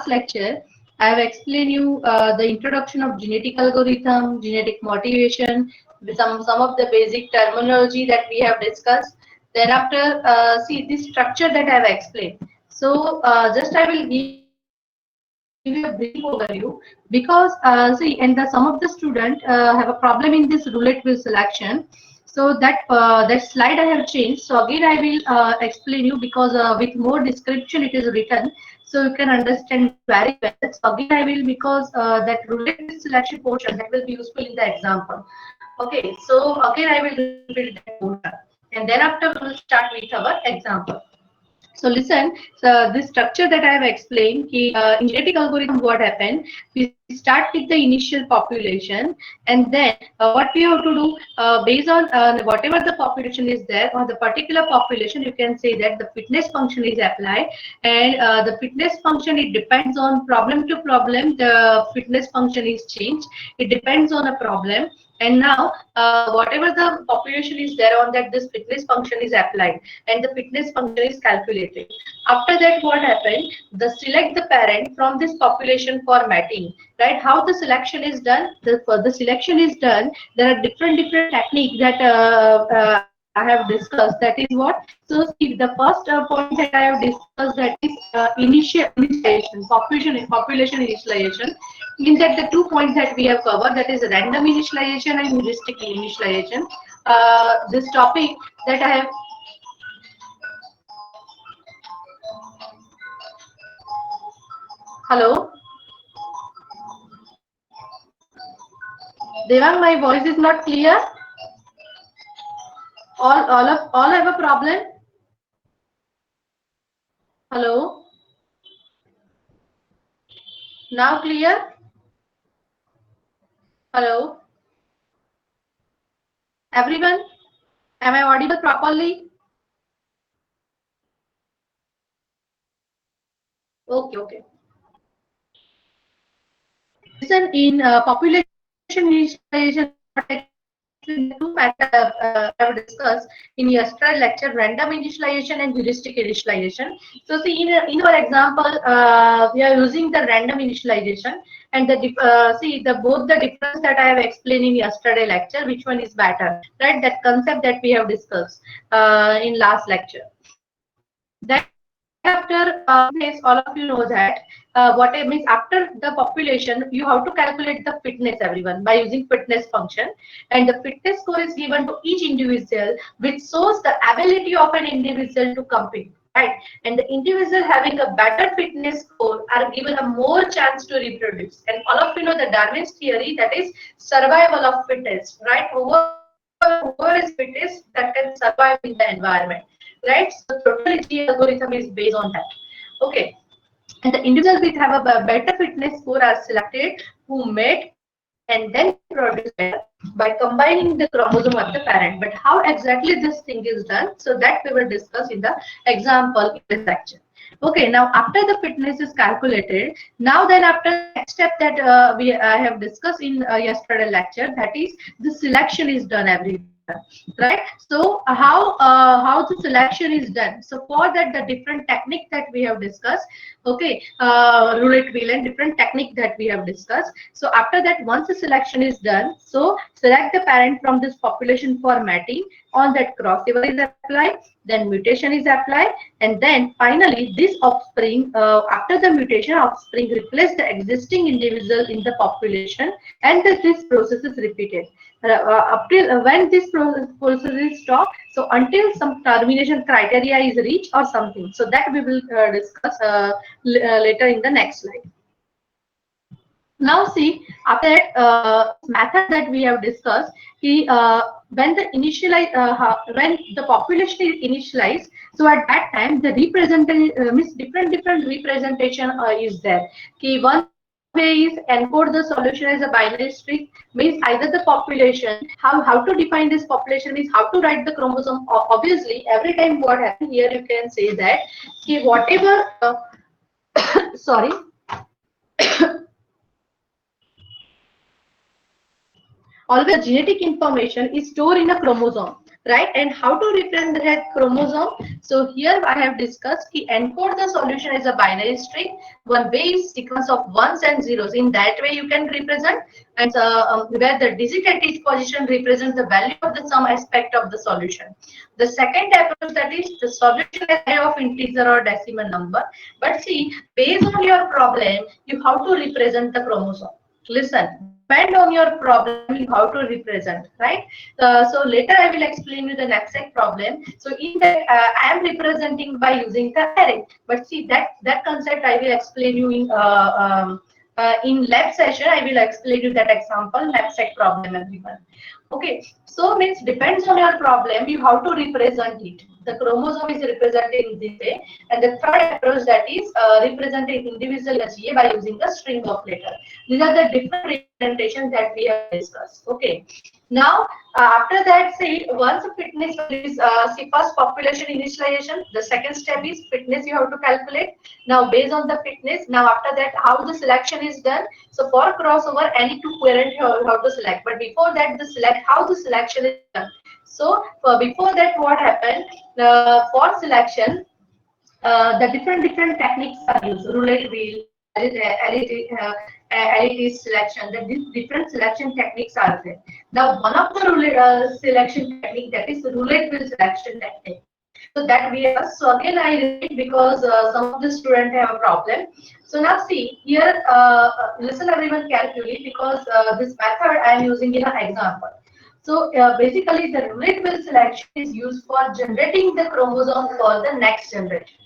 lecture, I have explained you the introduction of genetic algorithm, genetic motivation, with some of the basic terminology that we have discussed. Thereafter, see this structure that I have explained. So, just I will give you a brief overview because see, and some of the student have a problem in this roulette wheel selection. So that slide I have changed. So again, I will explain you because with more description it is written, so you can understand very well. So again, I will because that roulette wheel selection portion that will be useful in the example. Okay, so again I will repeat that portion, and thereafter we will start with our example. So listen, so this structure that I have explained, in genetic algorithm, what happened? We start with the initial population, and then what we have to do based on whatever the population is there on the particular population, you can say that the fitness function is applied, and the fitness function it depends on problem to problem. The fitness function is changed. It depends on a problem, and now whatever the population is there on that, this fitness function is applied and the fitness function is calculated. After that, what happened? The select the parent from this population for matching, right? How the selection is done? For the selection is done, there are different techniques that I have discussed. That is what. So see, the first point that I have discussed, that is initial initialization, population initialization. Means that the 2 points that we have covered, that is random initialization and heuristic initialization. This topic that I have. Hello, Devang, my voice is not clear. All have a problem. Hello, now clear. Hello, everyone. Am I audible properly? Okay, okay. Listen, in population initialization, the two matters I have discussed in yesterday's lecture: random initialization and heuristic initialization. So, see, in our example, we are using the random initialization, and see the both the difference that I have explained in yesterday lecture. Which one is better, right? That concept that we have discussed in last lecture. Thereafter, fitness, all of you know that what it means after the population, you have to calculate the fitness, everyone, by using fitness function. And the fitness score is given to each individual, which shows the ability of an individual to compete. Right, and the individual having a better fitness score are given a more chance to reproduce. And all of you know the Darwin's theory, that is survival of fittest. Right, whoever is fittest that can survive in the environment. Right, so total G algorithm is based on that. Okay, and the individuals which have a better fitness score are selected, who mate and then reproduce better by combining the chromosome of the parent. But how exactly this thing is done? So that we will discuss in the example in this lecture. Okay, now after the fitness is calculated, now then after the next step that we I have discussed in yesterday lecture, that is the selection is done everywhere, right? So how the selection is done? So for that, the different technique that we have discussed, okay, roulette wheel and different technique that we have discussed. So after that, once the selection is done, so select the parent from this population for mating. On that, crossover is applied, then mutation is applied, and then finally this offspring, after the mutation, offspring replace the existing individual in the population, and this process is repeated up till when this process is stopped. So until some termination criteria is reached or something. So that we will discuss later in the next slide. Now see, after that, this method that we have discussed, when the when the population is initialized, so at that time the representation means different representation is there. One way is encode the solution as a binary string, means either the population. How to define this population means how to write the chromosome. Obviously, every time what happens here, you can say that whatever. Sorry. Always the genetic information is stored in a chromosome. right? And how to represent that chromosome? So here I have discussed ki encode the solution as a binary string. One way is sequence of ones and zeros. In that way you can represent, and where the digit at each position represents the value of the sum aspect of the solution. The second approach, that is the solution as array of integer or decimal number. But see, based on your problem, you have to represent the chromosome. Listen, depend on your problem, you have to represent, right? So later I will explain you the next problem. So in that I am representing by using the array. But see, that concept I will explain you in lab session. I will explain you that example lab set problem, everyone. Okay, so means depends on your problem, you have to represent it. The chromosome is represented in this way, and the third approach, that is representing individual SGA by using the string of letter. These are the different representations that we have discussed. Okay, now after that, say once a fitness value is see first population initialization. The second step is fitness you have to calculate. Now based on the fitness, now after that how the selection is done. So for crossover, any two parent you have to select. But before that, the select how the selection is done. So before that, what happened for selection? The different techniques are used. Roulette wheel, LET selection. The different selection techniques are there. Now, one of the roulette selection technique, that is roulette wheel selection technique. So that we have. So again, I repeat because some of the students have a problem. So now see here. Listen everyone carefully, because this method I am using in an example. So basically, the roulette wheel selection is used for generating the chromosome for the next generation.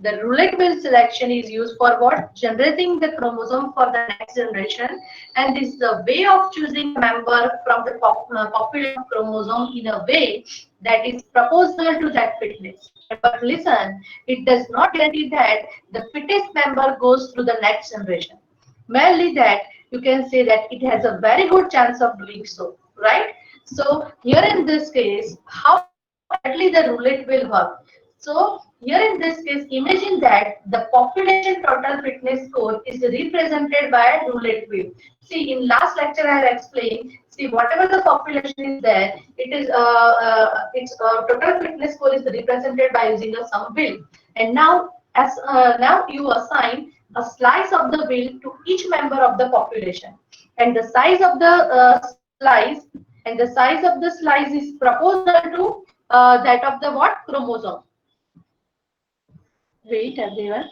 The roulette wheel selection is used for what? Generating the chromosome for the next generation, and this is the way of choosing a member from the population of chromosome in a way that is proportional to that fitness. But listen, it does not guarantee that the fittest member goes through the next generation. Merely that you can say that it has a very good chance of doing so, right? So here in this case, how exactly the roulette will work? So here in this case, imagine that the population total fitness score is represented by a roulette wheel. See, in last lecture I have explained. See, whatever the population is there, it is its total fitness score is represented by using a sum wheel. And now, as now you assign a slice of the wheel to each member of the population, and the size of the slice is proportional to that of the what chromosome. Wait, everyone.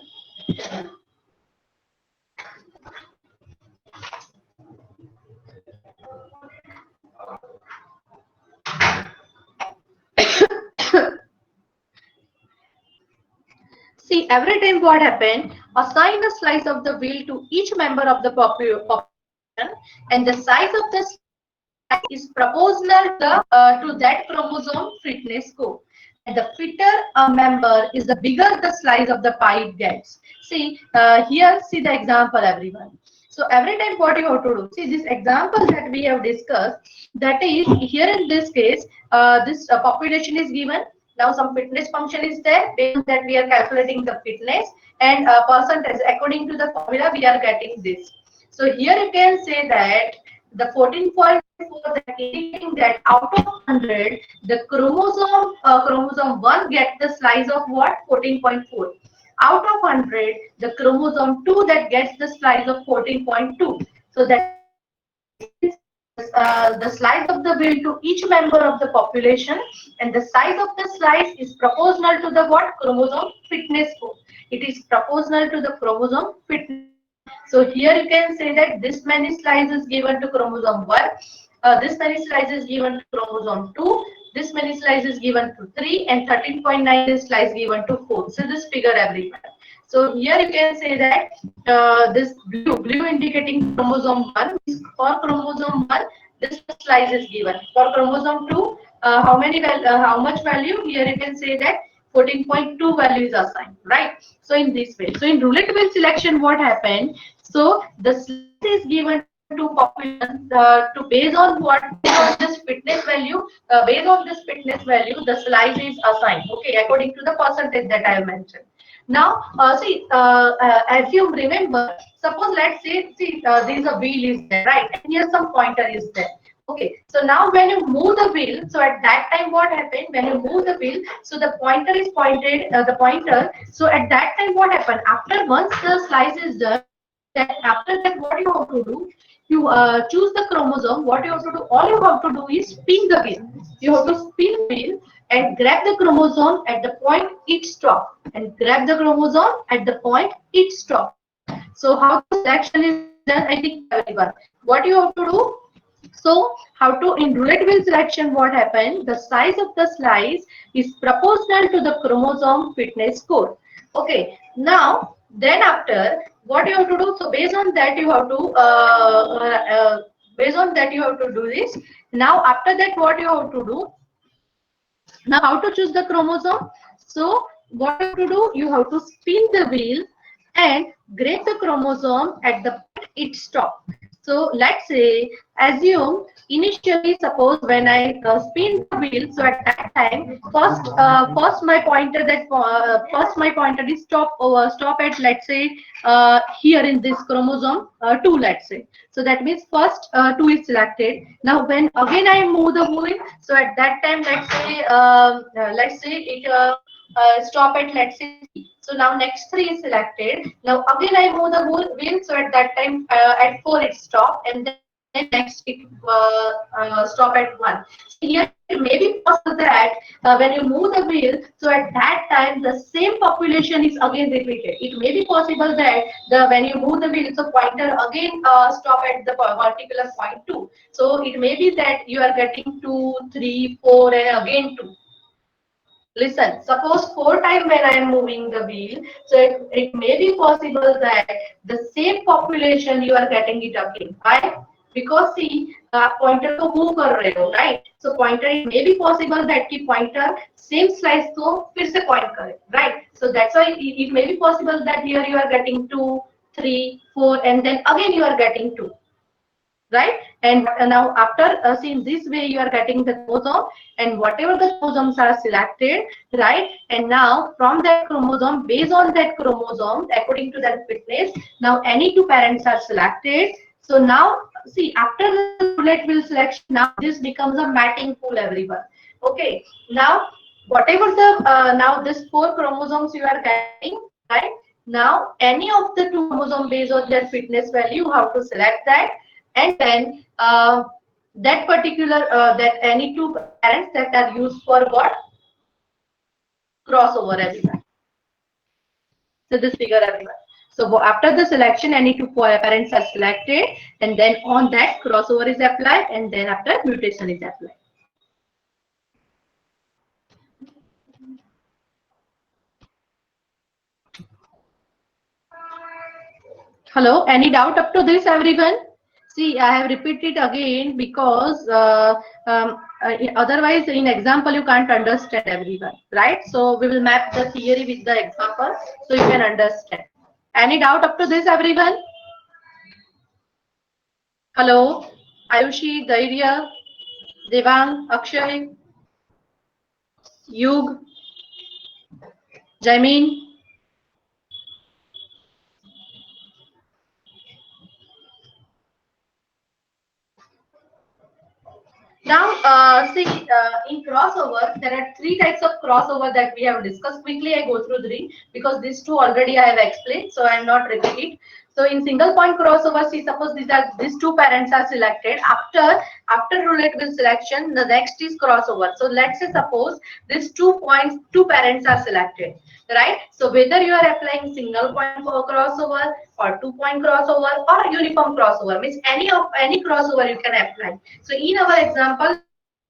See, every time what happened, assign a slice of the wheel to each member of the population, and the size of the slice is proportional to that chromosome fitness score. And the fitter a member is, the bigger the slice of the pie it gets. See, here, see the example, everyone. So every time what you have to do, see this example that we have discussed, that is here in this case, this population is given. Now some fitness function is there. Based on that we are calculating the fitness, and percentage according to the formula we are getting this. So here you can say that the 14.4, that indicating that out of 100, the chromosome 1 get the slice of what? 14.4. Out of 100, the chromosome 2 that gets the slice of 14.2. So that the slice of the wheel to each member of the population, and the size of the slice is proportional to the what? Chromosome fitness score. It is proportional to the chromosome fitness. So here you can say that this many slices given to chromosome 1, this many slices given to chromosome 2, this many slices given to 3, and 13.9 is slice given to 4. So this figure everywhere. So here you can say that this blue indicating chromosome 1 is for chromosome 1, this slice is given. For chromosome 2, how much value? Here you can say that 14.2 value is assigned, right? So in this way. So in roulette wheel selection, what happened? So the slice is given to population to based on what? Based on this fitness value. Based on this fitness value, the slice is assigned. Okay, according to the percentage that I have mentioned. Now, see, as you remember, suppose let's say, see, there is a wheel is there, right? And here some pointer is there. Okay, so now when you move the wheel, so at that time what happened? When you move the wheel, so the pointer is pointed, the pointer. So at that time what happened? After once the slice is done, that after that what you have to do? You choose the chromosome. What you have to do? All you have to do is spin the wheel. You have to spin the wheel and grab the chromosome at the point it stop, and grab the chromosome at the point it stop. So how the selection is done? I think everyone. What you have to do? So how to in roulette wheel selection what happened? The size of the slice is proportional to the chromosome fitness score. Okay. Now then after what you have to do? So based on that you have to based on that you have to do this. Now after that what you have to do? Now, how to choose the chromosome? So, what you have to do? You have to spin the wheel and grab the chromosome at the point it stops. So, let's say, assume initially, suppose when I spin the wheel, so at that time, first my pointer first my pointer is stop at, let's say, here in this chromosome 2, let's say. So that means first 2 is selected. Now when again I move the wheel, so at that time let's say it stop at, let's say, 3. So now next 3 is selected. Now again I move the wheel, so at that time at 4 it stop, and then next it stop at 1. So here it may be possible that when you move the wheel, so at that time the same population is again repeated. It may be possible that the when you move the wheel, so pointer again stop at the particular point 2. So it may be that you are getting 2, 3, 4, and again 2. Listen, suppose 4 times when I am moving the wheel, so it may be possible that the same population you are getting it again. Why? Because see, pointer को move कर रहे हो, right? So pointer, it may be possible that कि pointer same slice को फिर से point करे, right? So that's why it may be possible that here you are getting 2, 3, 4, and then again you are getting 2, right? And now after see, in this way you are getting the chromosome, and whatever the chromosomes are selected, right? And now from that chromosome, based on that chromosome, according to that fitness, now any two parents are selected. So now see, after the roulette wheel selection, now this becomes a matching pool, everyone. Okay, now whatever the now this 4 chromosomes you are getting, right? Now any of the 2 chromosome based on their fitness value, you have to select that, and then that particular that any two parents that are used for what? Crossover, everyone. So this figure, everyone. So after the selection, any two parents are selected, and then on that crossover is applied, and then after mutation is applied. Hello, any doubt up to this, everyone? See, I have repeated again because otherwise in example you can't understand, everyone, right? So we will map the theory with the example so you can understand. Any doubt up to this, everyone? Hello, Ayushi, Dairya, Devang, Akshay, Yug, Jaimin. Now, see, in crossover, there are 3 types of crossover that we have discussed. Quickly, I go through 3 because these 2 already I have explained, so I am not repeat it. So, in single point crossover, see, suppose these 2 parents are selected after roulette wheel selection. The next is crossover. So, let's say suppose these 2 parents are selected, right? So, whether you are applying single point crossover or 2-point crossover or uniform crossover, means any crossover you can apply. So in our example,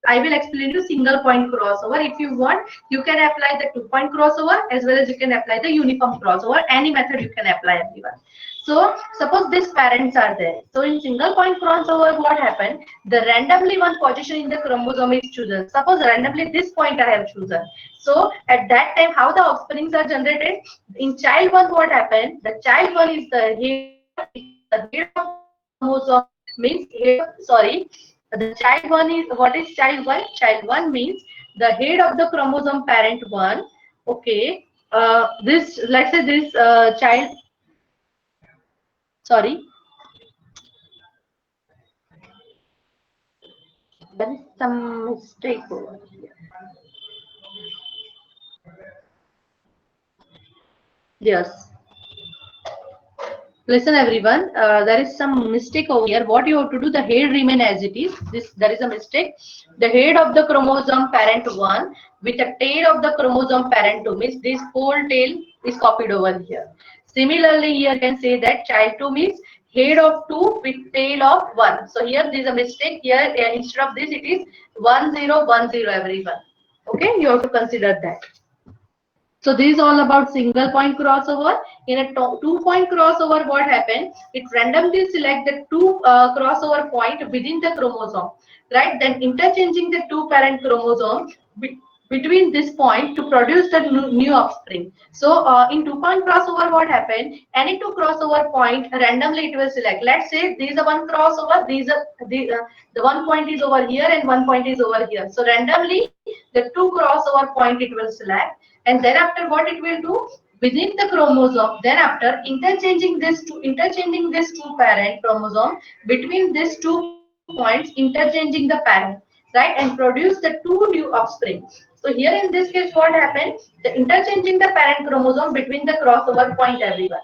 I will explain you single point crossover. If you want, you can apply the 2-point crossover as well as you can apply the uniform crossover. Any method you can apply, everyone. So suppose these parents are there. So in single point crossover, what happened? The randomly one position in the chromosome is chosen. Suppose randomly this point I have chosen. So at that time, how the offsprings are generated? In child one, what happened? The child one is the head of chromosome, means sorry, the child one is, what is child one? Child one means the head of the chromosome parent one. Okay, this, let's say this child, sorry, There is some mistake over here. Yes. Listen everyone, there is some mistake over here. What you have to do, the head remain as it is. There is a mistake. The head of the chromosome parent 1 with the tail of the chromosome parent 2 means this whole tail is copied over here. Similarly, here you can say that child 2 means head of 2 with tail of 1. So here there is a mistake. Here instead of this it is 1010 everyone. Okay, you have to consider that. So this is all about single point crossover. In a 2-point crossover, what happens? It randomly select the two crossover point within the chromosome, right? Then interchanging the two parent chromosomes between this point to produce the new offspring. So in 2-point crossover, what happened? Any two crossover point randomly it will select. Let's say these are one crossover. The one point is over here and one point is over here. So randomly the two crossover point it will select, and then after what it will do within the chromosome, then after interchanging this two parent chromosome between these 2 points, interchanging the parent, right, and produce the two new offspring. So here in this case what happened, the interchanging the parent chromosome between the crossover point everyone.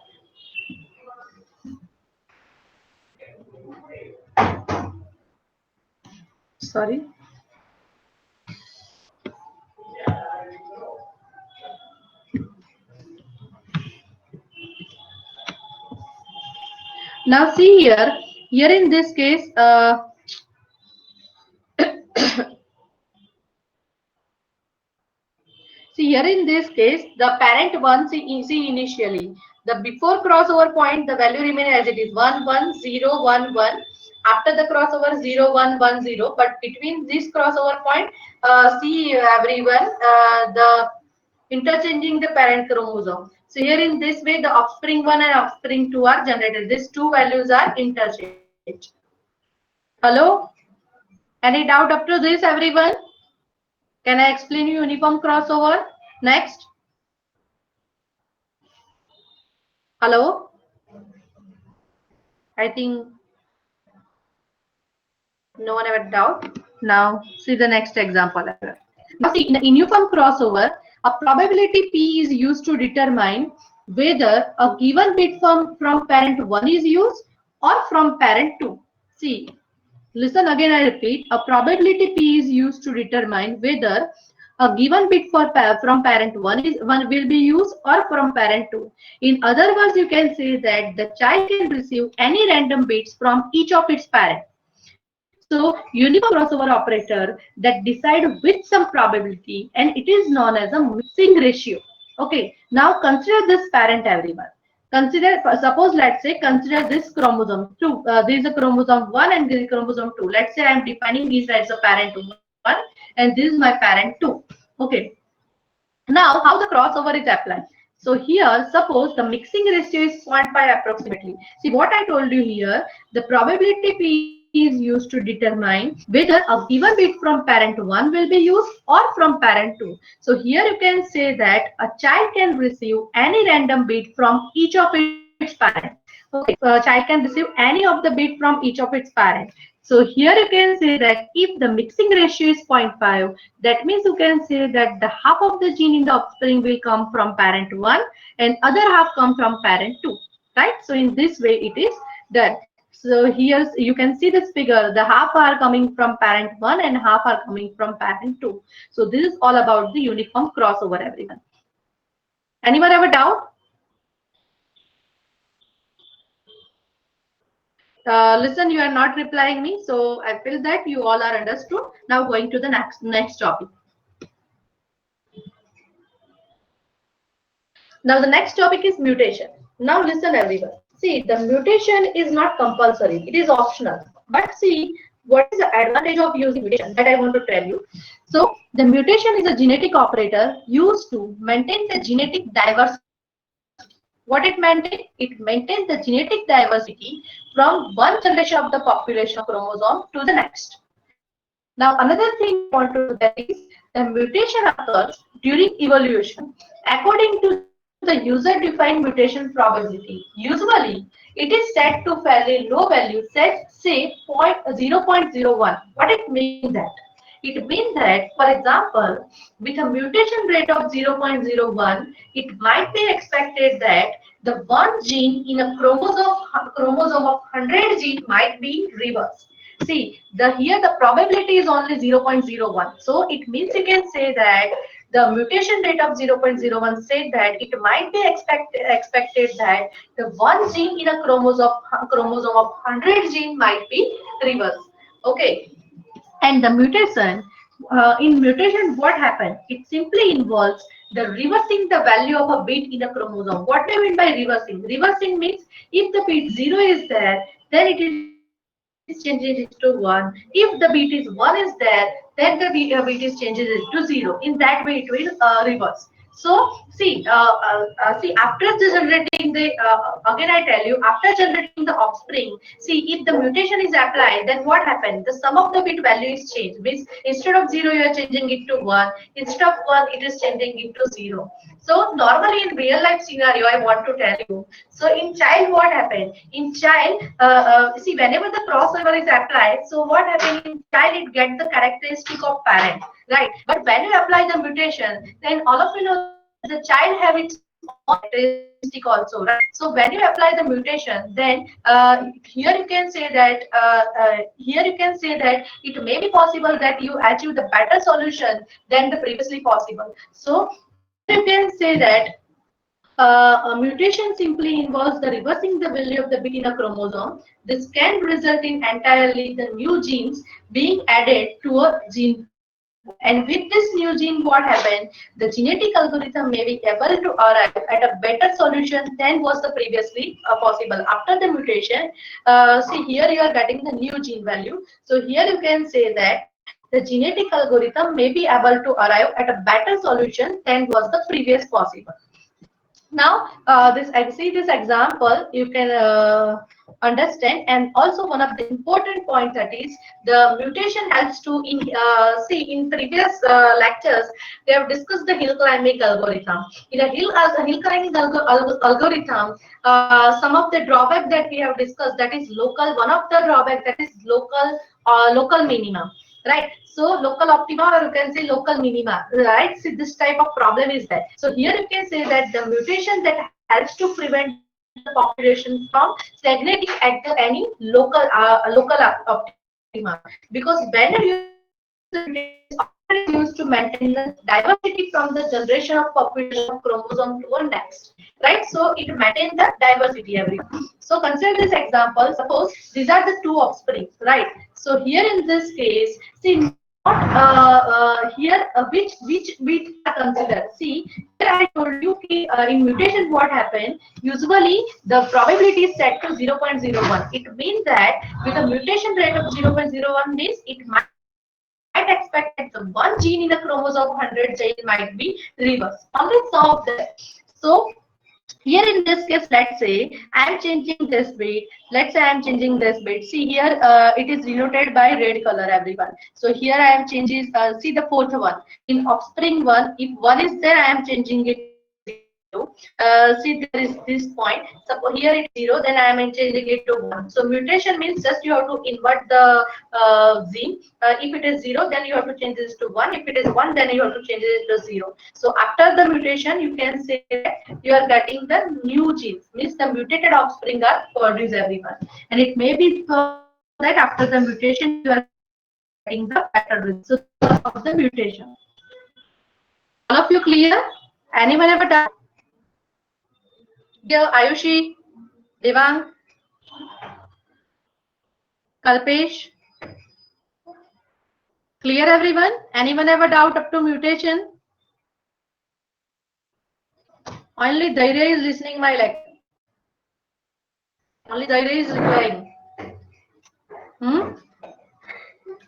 Sorry. Now see here in this case, see here in this case, the parent one, see initially, the before crossover point, the value remain as it is 1 1 0 1 1. After the crossover 0 1 1 0, but between this crossover point, see everyone, the interchanging the parent chromosome. So here in this way, the offspring 1 and offspring 2 are generated. These two values are interchanged. Hello? Any doubt up to this, everyone? Can I explain you uniform crossover? Next. Hello? I think no one ever doubt. Now see the next example. Now see, in a uniform crossover, a probability P is used to determine whether a given bit from parent 1 is used or from parent 2. See, listen again, I repeat, a probability P is used to determine whether a given bit from parent 1 will be used or from parent 2. In other words, you can say that the child can receive any random bits from each of its parents. So uniform crossover operator that decide with some probability, and it is known as a mixing ratio. Okay, now consider this parent everyone. Consider, suppose let's say consider this chromosome 2. This is a chromosome 1 and this is chromosome 2. Let's say I am defining these as a parent 1 and this is my parent 2. Okay. Now, how the crossover is applied? So here, suppose the mixing ratio is 0.5 approximately. See what I told you here, the probability P is used to determine whether a given bit from parent 1 will be used or from parent 2. So here you can say that a child can receive any random bit from each of its parents. Okay, a child can receive any of the bit from each of its parents. So here you can say that if the mixing ratio is 0.5, that means you can say that the half of the gene in the offspring will come from parent 1 and other half come from parent 2, right? So in this way it is done. So here you can see this figure, the half are coming from parent 1 and half are coming from parent 2. So this is all about the uniform crossover, everyone. Anyone have a doubt? Listen, you are not replying me, so I feel that you all are understood. Now going to the next topic. Now the next topic is mutation. Now listen everyone. See, the mutation is not compulsory, it is optional. But see, what is the advantage of using mutation that I want to tell you. So the mutation is a genetic operator used to maintain the genetic diversity. What it maintains? It maintains the genetic diversity from one generation of the population of chromosome to the next. Now another thing I want to do that is the mutation occurs during evolution according to the the user-defined mutation probability. Usually, it is set to fairly low value, set say 0.01. What it means that? It means that, for example, with a mutation rate of 0.01, it might be expected that the one gene in a chromosome of 100 gene might be reversed. See, here the probability is only 0.01. So it means you can say that the mutation rate of 0.01 said that it might be expected that the one gene in a chromosome of 100 gene might be reversed. Okay, and the mutation, in mutation, what happens? It simply involves the reversing the value of a bit in a chromosome. What do I mean by reversing? Reversing means if the bit 0 is there, then it is changing it to 1. If the bit is 1 is there, then the bit is changes it to 0. In that way, it will reverse. So see after generating the again I tell you, after generating the offspring, see if the mutation is applied, then what happens? The sum of the bit value is changed. Means instead of 0 you are changing it to 1, instead of 1 it is changing it to 0. So normally in real life scenario I want to tell you, so in child what happened? In child, see whenever the crossover is applied, so what happened in child, it gets the characteristic of parent, right? But when you apply the mutation, then all of you know that the child have its own characteristic also, right? So when you apply the mutation, then here you can say that it may be possible that you achieve the better solution than the previously possible. So here you can say that a mutation simply involves the reversing the value of the bit in a chromosome. This can result in entirely the new genes being added to a gene pool. And with this new gene, what happened? The genetic algorithm may be able to arrive at a better solution than was the previously possible. After the mutation, see here you are getting the new gene value. So here you can say that the genetic algorithm may be able to arrive at a better solution than was the previous possible. Now, this I see this example you can understand, and also one of the important points that is the mutation helps to in see in previous lectures they have discussed the hill climbing algorithm. In a hill climbing algorithm, some of the drawback that we have discussed, that is local. One of the drawback that is local minimum, right? So local optima, or you can say local minima, right? See, this type of problem is there. So here you can say that the mutation that helps to prevent the population from stagnating at any local optima, because when you use the mutation, this optima is always used to maintain the diversity from the generation of population of chromosome to a next, right? So it maintains the diversity every. So consider this example. Suppose these are the two offspring, right? So here in this case, see not here which bit are considered. See here I told you in mutation what happened. Usually the probability is set to 0.01. It means that with a mutation rate of 0.01 means it might expect that the one gene in the chromosome 100 gene might be reversed. Only some of that. So here in this case, let's say I am changing this bit. Let's say I am changing this bit. See here, it is denoted by red color, everyone. So here I am changing. See the fourth one in offspring one. If one is there, I am changing it to 0. See there is this point. Suppose here it's 0, then I am changing it to 1. So mutation means just you have to invert the gene. If it is 0, then you have to change this to 1. If it is 1, then you have to change it to 0. So after the mutation, you can say that you are getting the new genes, means the mutated offspring are produced everyone. And it may be so that after the mutation, you are getting the better results. So this is the purpose of the mutation. All of you clear? Anyone have a doubt? Dear Ayushi, Devang, Kalpesh, clear everyone? Anyone have a doubt up to mutation? Only Dhairya is listening my lecture. Only Dhairya is replying. Hmm?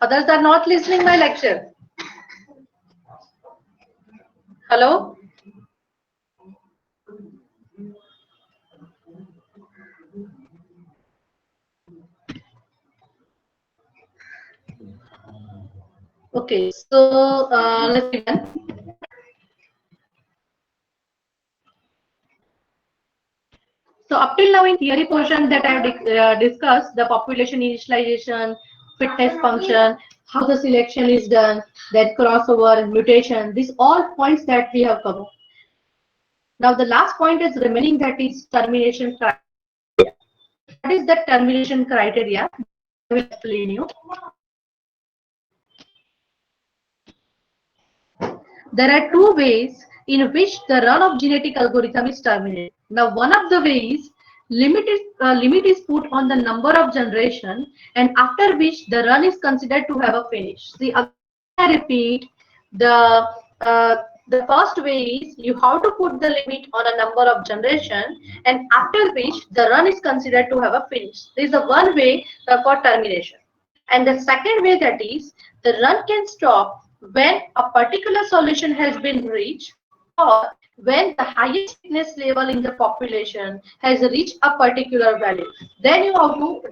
Others are not listening my lecture. Hello? Okay, so let's begin. up till now in theory portion that I have discussed, the population initialization, fitness function, how the selection is done, then crossover, mutation, these all points that we have covered. Now the last point is remaining, that is termination criteria. What is the termination criteria? I will explain you. There are two ways in which the run of genetic algorithm is terminated. Now, one of the ways, limit is put on the number of generation, and after which the run is considered to have a finish. See, again I repeat, the first way is you have to put the limit on a number of generation, and after which the run is considered to have a finish. This is the one way for termination. And the second way, that is the run can stop when a particular solution has been reached, or when the highest fitness level in the population has reached a particular value. Then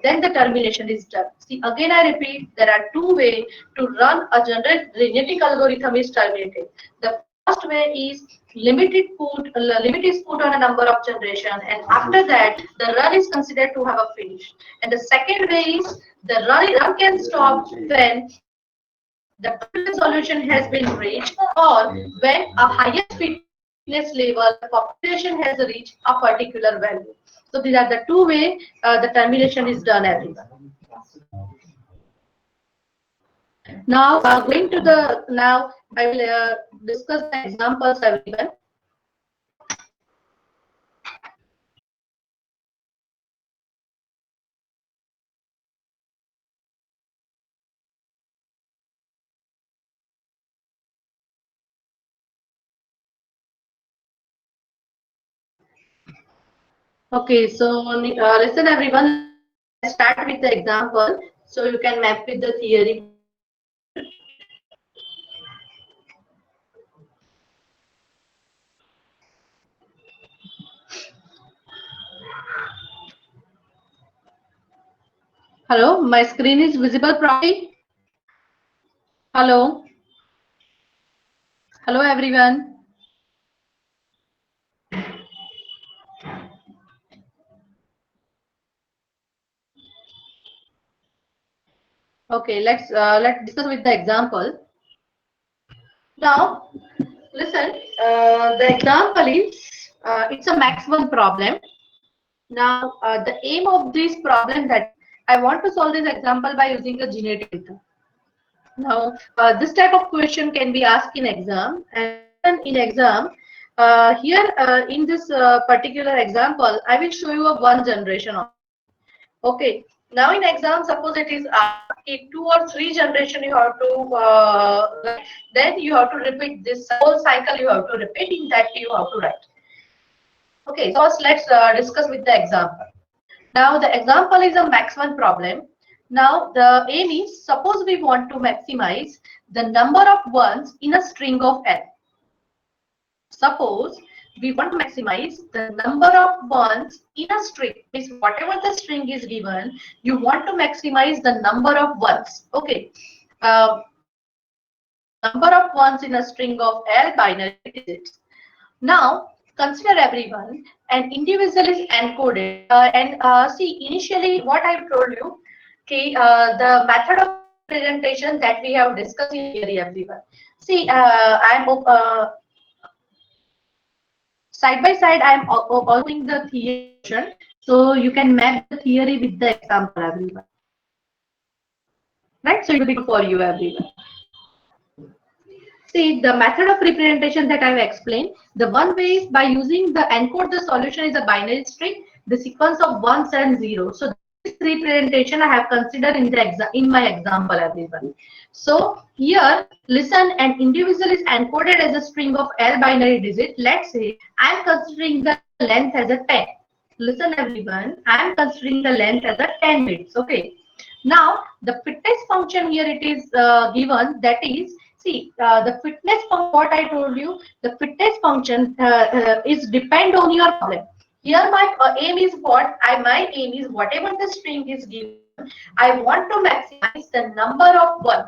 then the termination is done. See, again I repeat, there are two ways to run a genetic algorithm is terminated. The first way is limit is put on a number of generation, and after that the run is considered to have a finish. And the second way is the run can stop when the particular solution has been reached, or when a highest fitness level population has reached a particular value. So these are the two way the termination is done, everyone. Now going to the, now I will discuss the examples, everyone. Okay, so listen everyone, let's start with the example so you can map with the theory. Hello, my screen is visible properly? Hello? Hello everyone. Okay, let's discuss with the example. Now, listen. The example is it's a Max one problem. Now, the aim of this problem that I want to solve this example by using a genetic data. Now, this type of question can be asked in exam, and in exam, here in this particular example, I will show you a one generation of. Okay. Now in exam, suppose it is two or three generation you have to, then you have to repeat this whole cycle. You have to repeat in that you have to write. Okay. So first let's discuss with the example. Now the example is a Max one problem. Now the aim is, suppose we want to maximize the number of ones in a string of n. Suppose we want to maximize the number of ones in a string. Means whatever the string is given, you want to maximize the number of ones. Okay. Number of ones in a string of L binary digits. Now consider everyone, an individual is encoded, and see, initially what I've told you, okay, the method of presentation that we have discussed in theory, everyone. See, I'm side by side, I'm doing the theory, so you can map the theory with the example, everyone. Right? So it will be good for you, everyone. See, the method of representation that I've explained, the one way is by using the encode the solution is a binary string, the sequence of ones and zeros. So this representation I have considered in my example, everyone. So here, listen, an individual is encoded as a string of L binary digit. Let's say I'm considering the length as a 10. Listen, everyone, I'm considering the length as a 10 bits. Okay. Now the fitness function here it is given, that is, see, the fitness function, what I told you, the fitness function is depend on your problem. Here my aim is what? My aim is whatever the string is given, I want to maximize the number of ones.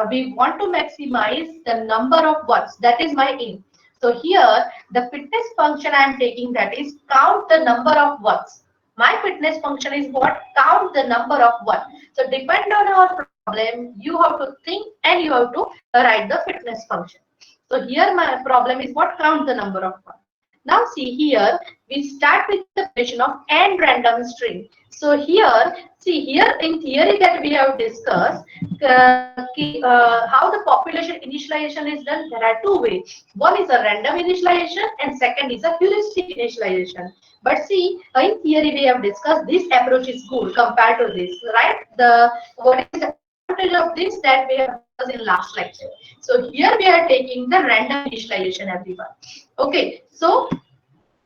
We want to maximize the number of ones. That is my aim. So here the fitness function I am taking, that is count the number of ones. My fitness function is what? Count the number of one. So depend on our problem, you have to think and you have to write the fitness function. So here my problem is what? Count the number of one. Now see here, we start with the definition of and random string. So here, see here in theory that we have discussed how the population initialization is done. There are two ways. One is a random initialization and second is a heuristic initialization. But see, in theory we have discussed this approach is good compared to this, right? The what is the advantage of this that we have discussed in last lecture. So here we are taking the random initialization, everyone. Okay, so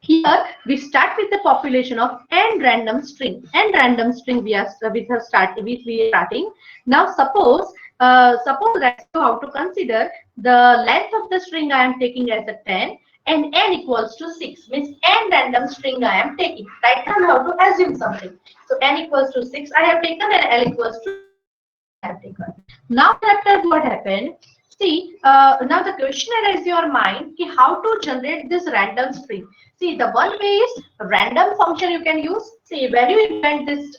here we start with the population of and random string. And random string we are starting. Now suppose that you have to consider the length of the string I am taking as a 10 and n equals to 6, means n random string I am taking. Right now I have to assume something. So n equals to 6 I have taken and l equals to I have taken. Now after what happened? See, now the question arises in your mind, ki how to generate this random string. See, the one way is random function you can use. See, when you implement this,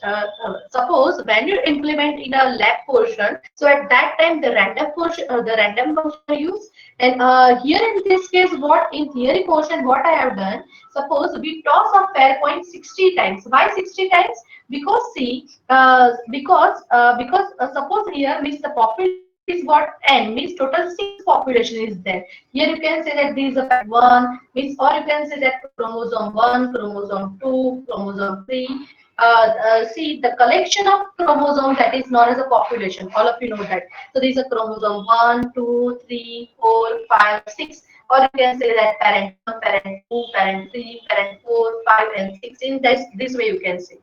suppose when you implement in a lab portion, so at that time the random portion, the random function you use. And here in this case, what in theory portion, what I have done, suppose we toss a fair point 60 times. Why 60 times? Because see, because suppose here means the population is what n means total 6 population is there. Here you can say that this is a one means, or you can say that chromosome 1, chromosome 2, chromosome 3. See the collection of chromosomes that is known as a population. All of you know that. So there is a chromosome 1, 2, 3, 4, 5, 6. Or you can say that parent 1, parent 2, parent 3, parent 4, 5, and 6. In this way you can say.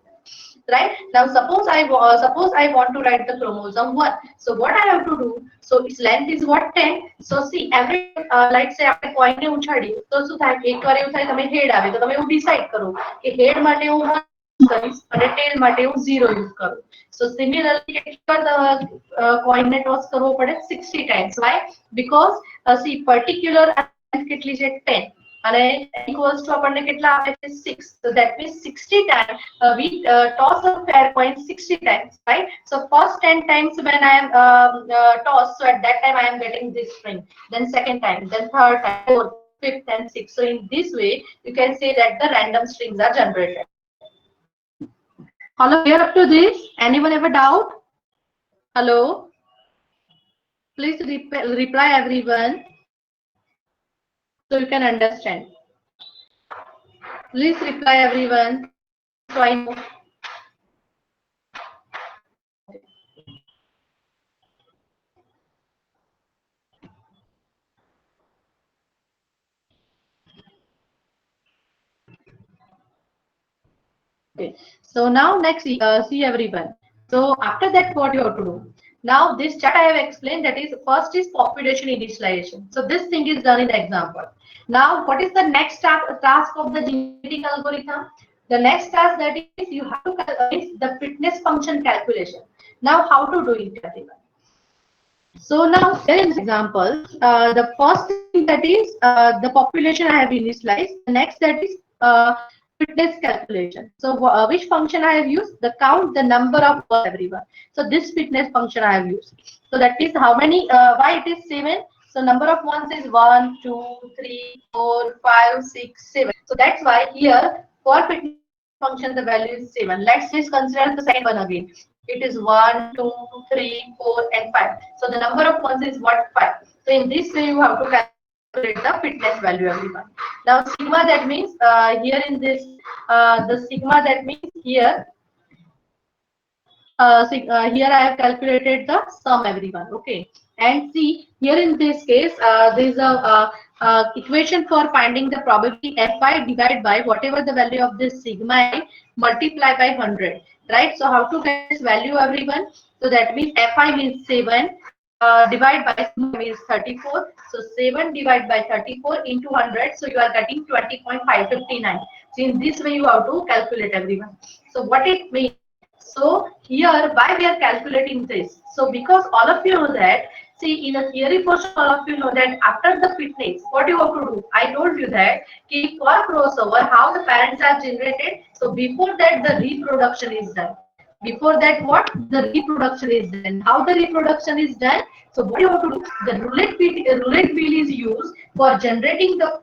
Right now suppose I want to write the chromosome 1, so what I have to do, so its length is what 10. So see every let's say આપણે કોઈને ઉછાડીએ તો શું થાય, એકવાર એવું થાય તમે હેડ આવે તો તમે એવું ડિસાઈડ કરો કે હેડ માટે હું 1 યુઝ કરીશ અને ટેલ માટે હું 0 યુઝ કરું. So similarly કોઈને ટોસ કરવો પડે 60 times. Why? Because see particular કેટલી છે 10 અને equals to આપણને કેટલા આપે છે 6. So that means 60 times we toss a fair point 60 times, right? So first 10 times when I am toss, so at that time I am getting this string, then second time, then third time, fourth, fifth and sixth. So in this way you can say that the random strings are generated. Hello, clear up to this? Anyone have a doubt? Hello, please reply everyone so you can understand. Please reply everyone so I know. Okay, so now next see everyone. So after that what you have to do? Now this chart I have explained, that is first is population initialization. So this thing is done in the example. Now what is the next task of the genetic algorithm? The next task that is you have to is the fitness function calculation. Now how to do it, everyone? So now here in example, the first thing that is the population I have initialized. The next that is fitness calculation. So which function I have used? The count the number of everyone. So this fitness function I have used. So that is how many? Why it is 7? So number of ones is 1, 2, 3, 4, 5, 6, 7. So that's why here for fitness function the value is 7. Let's just consider the second one again. It is 1, 2, 3, 4, and 5. So the number of ones is what? 5. So in this way you have to calculate the fitness value, everyone. Now sigma, that means here in this the sigma, that means here here I have calculated the sum, everyone. Okay, and see here in this case there is a equation for finding the probability fi divided by whatever the value of this sigma I multiply by 100, right? So how to get this value, everyone? So that means fi means 7 divided by sigma means 34. So 7 divided by 34 into 100, so you are getting 20.559. So in this way you have to calculate, everyone. So what it means? So here why we are calculating this? So because all of you know that See, in the theory portion, all of you know that after the fitness, what you have to do? I told you that for crossover, how the parents are generated. So before that, the reproduction is done. Before that, what? The reproduction is done. And how the reproduction is done? So what you have to do? The roulette wheel is used for generating the